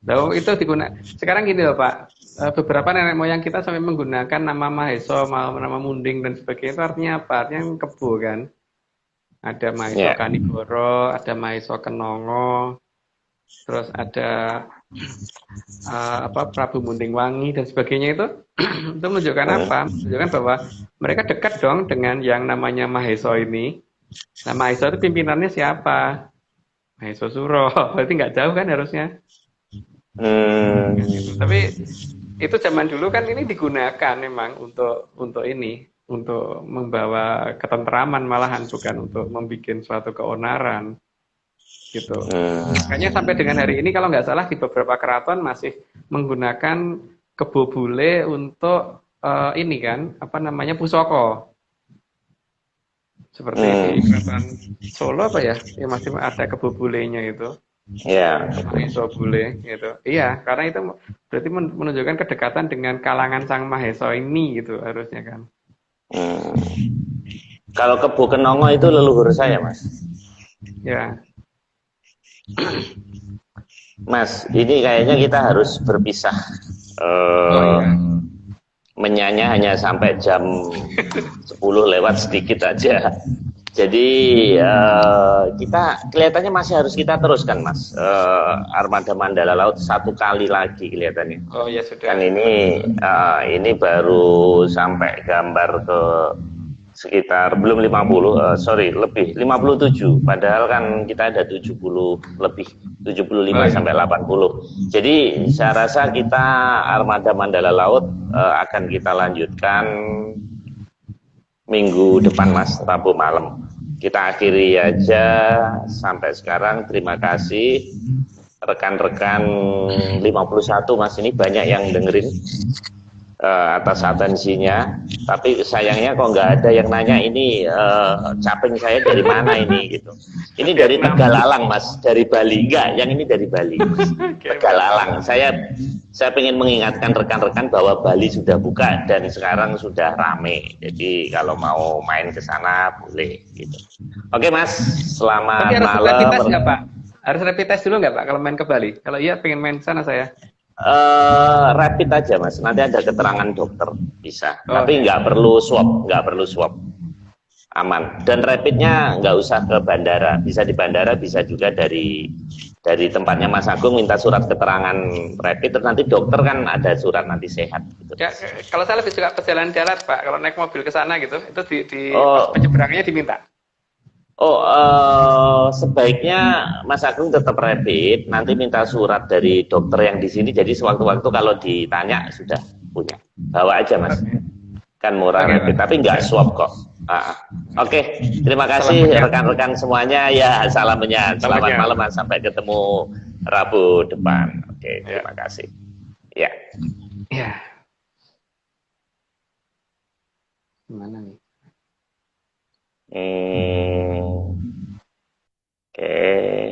Lalu itu digunakan. Sekarang gini loh Pak, beberapa nenek moyang kita sampai menggunakan nama Maheso, nama Munding dan sebagainya. Itu artinya apa? Artinya kebo kan. Ada Maheso Kanigoro, ada Maheso Kenongo, terus ada Prabu Munding Wangi dan sebagainya itu menunjukkan apa? Menunjukkan bahwa mereka dekat dong dengan yang namanya Maheso ini. Nah Maheso itu pimpinannya siapa? Maheso Suro. Berarti nggak jauh kan harusnya. Tapi itu zaman dulu kan ini digunakan memang untuk ini, untuk membawa ketentraman malahan, bukan untuk membuat suatu keonaran. Gitu. Makanya sampai dengan hari ini kalau nggak salah di beberapa keraton masih menggunakan kebo bule untuk ini kan pusoko. Seperti di keraton Solo apa ya? Ya masih ada kebo bulenya itu. Iya. Maheso bule gitu. Iya, karena itu berarti menunjukkan kedekatan dengan kalangan Sang Maheso ini gitu harusnya kan. Kalau Kebo Kenongo itu leluhur saya Mas. Ya. Mas, ini kayaknya kita harus berpisah. menyanya hanya sampai jam 10 lewat sedikit aja. Jadi kita kelihatannya masih harus kita teruskan, Mas. Armada Mandala Laut 1 kali lagi kelihatannya. Oh ya sudah. Kan ini baru sampai gambar ke sekitar belum 50, lebih 57. Padahal kan kita ada 70 lebih, 75 sampai 80. Jadi saya rasa kita Armada Mandala Laut akan kita lanjutkan minggu depan, Mas, Rabu malam. Kita akhiri aja sampai sekarang. Terima kasih rekan-rekan 51, Mas, ini banyak yang dengerin atas atensinya. Tapi sayangnya kok nggak ada yang nanya ini caping saya dari mana ini gitu. Ini dari Tegalalang, Mas, dari Bali. Enggak, yang ini dari Bali, Mas. Tegalalang. Saya ingin mengingatkan rekan-rekan bahwa Bali sudah buka dan sekarang sudah rame. Jadi kalau mau main ke sana boleh gitu. Oke, Mas, selamat Tapi harus malam. rapid test nggak, Pak? Harus rapid test dulu nggak, Pak, kalau main ke Bali? Kalau iya pengen main ke sana saya. Rapid aja, Mas. Nanti ada keterangan dokter bisa. Oh, tapi nggak perlu swab, aman. Dan rapidnya nggak usah ke bandara. Bisa di bandara, bisa juga dari tempatnya Mas Agung minta surat keterangan rapid. Terus nanti dokter kan ada surat nanti sehat. Gitu. Ya, kalau saya lebih suka perjalanan darat, Pak. Kalau naik mobil ke sana gitu, itu di penyeberangannya diminta. Sebaiknya Mas Agung tetap rapid, nanti minta surat dari dokter yang di sini, jadi sewaktu-waktu kalau ditanya sudah punya. Bawa aja, Mas. Kan murah rapid, tapi nggak swab kok. Oke, terima kasih rekan-rekan semuanya. Ya, salamnya. Selamat malam, Mas. Sampai ketemu Rabu depan. Oke, terima kasih. Ya. Ya. Gimana nih? Oke.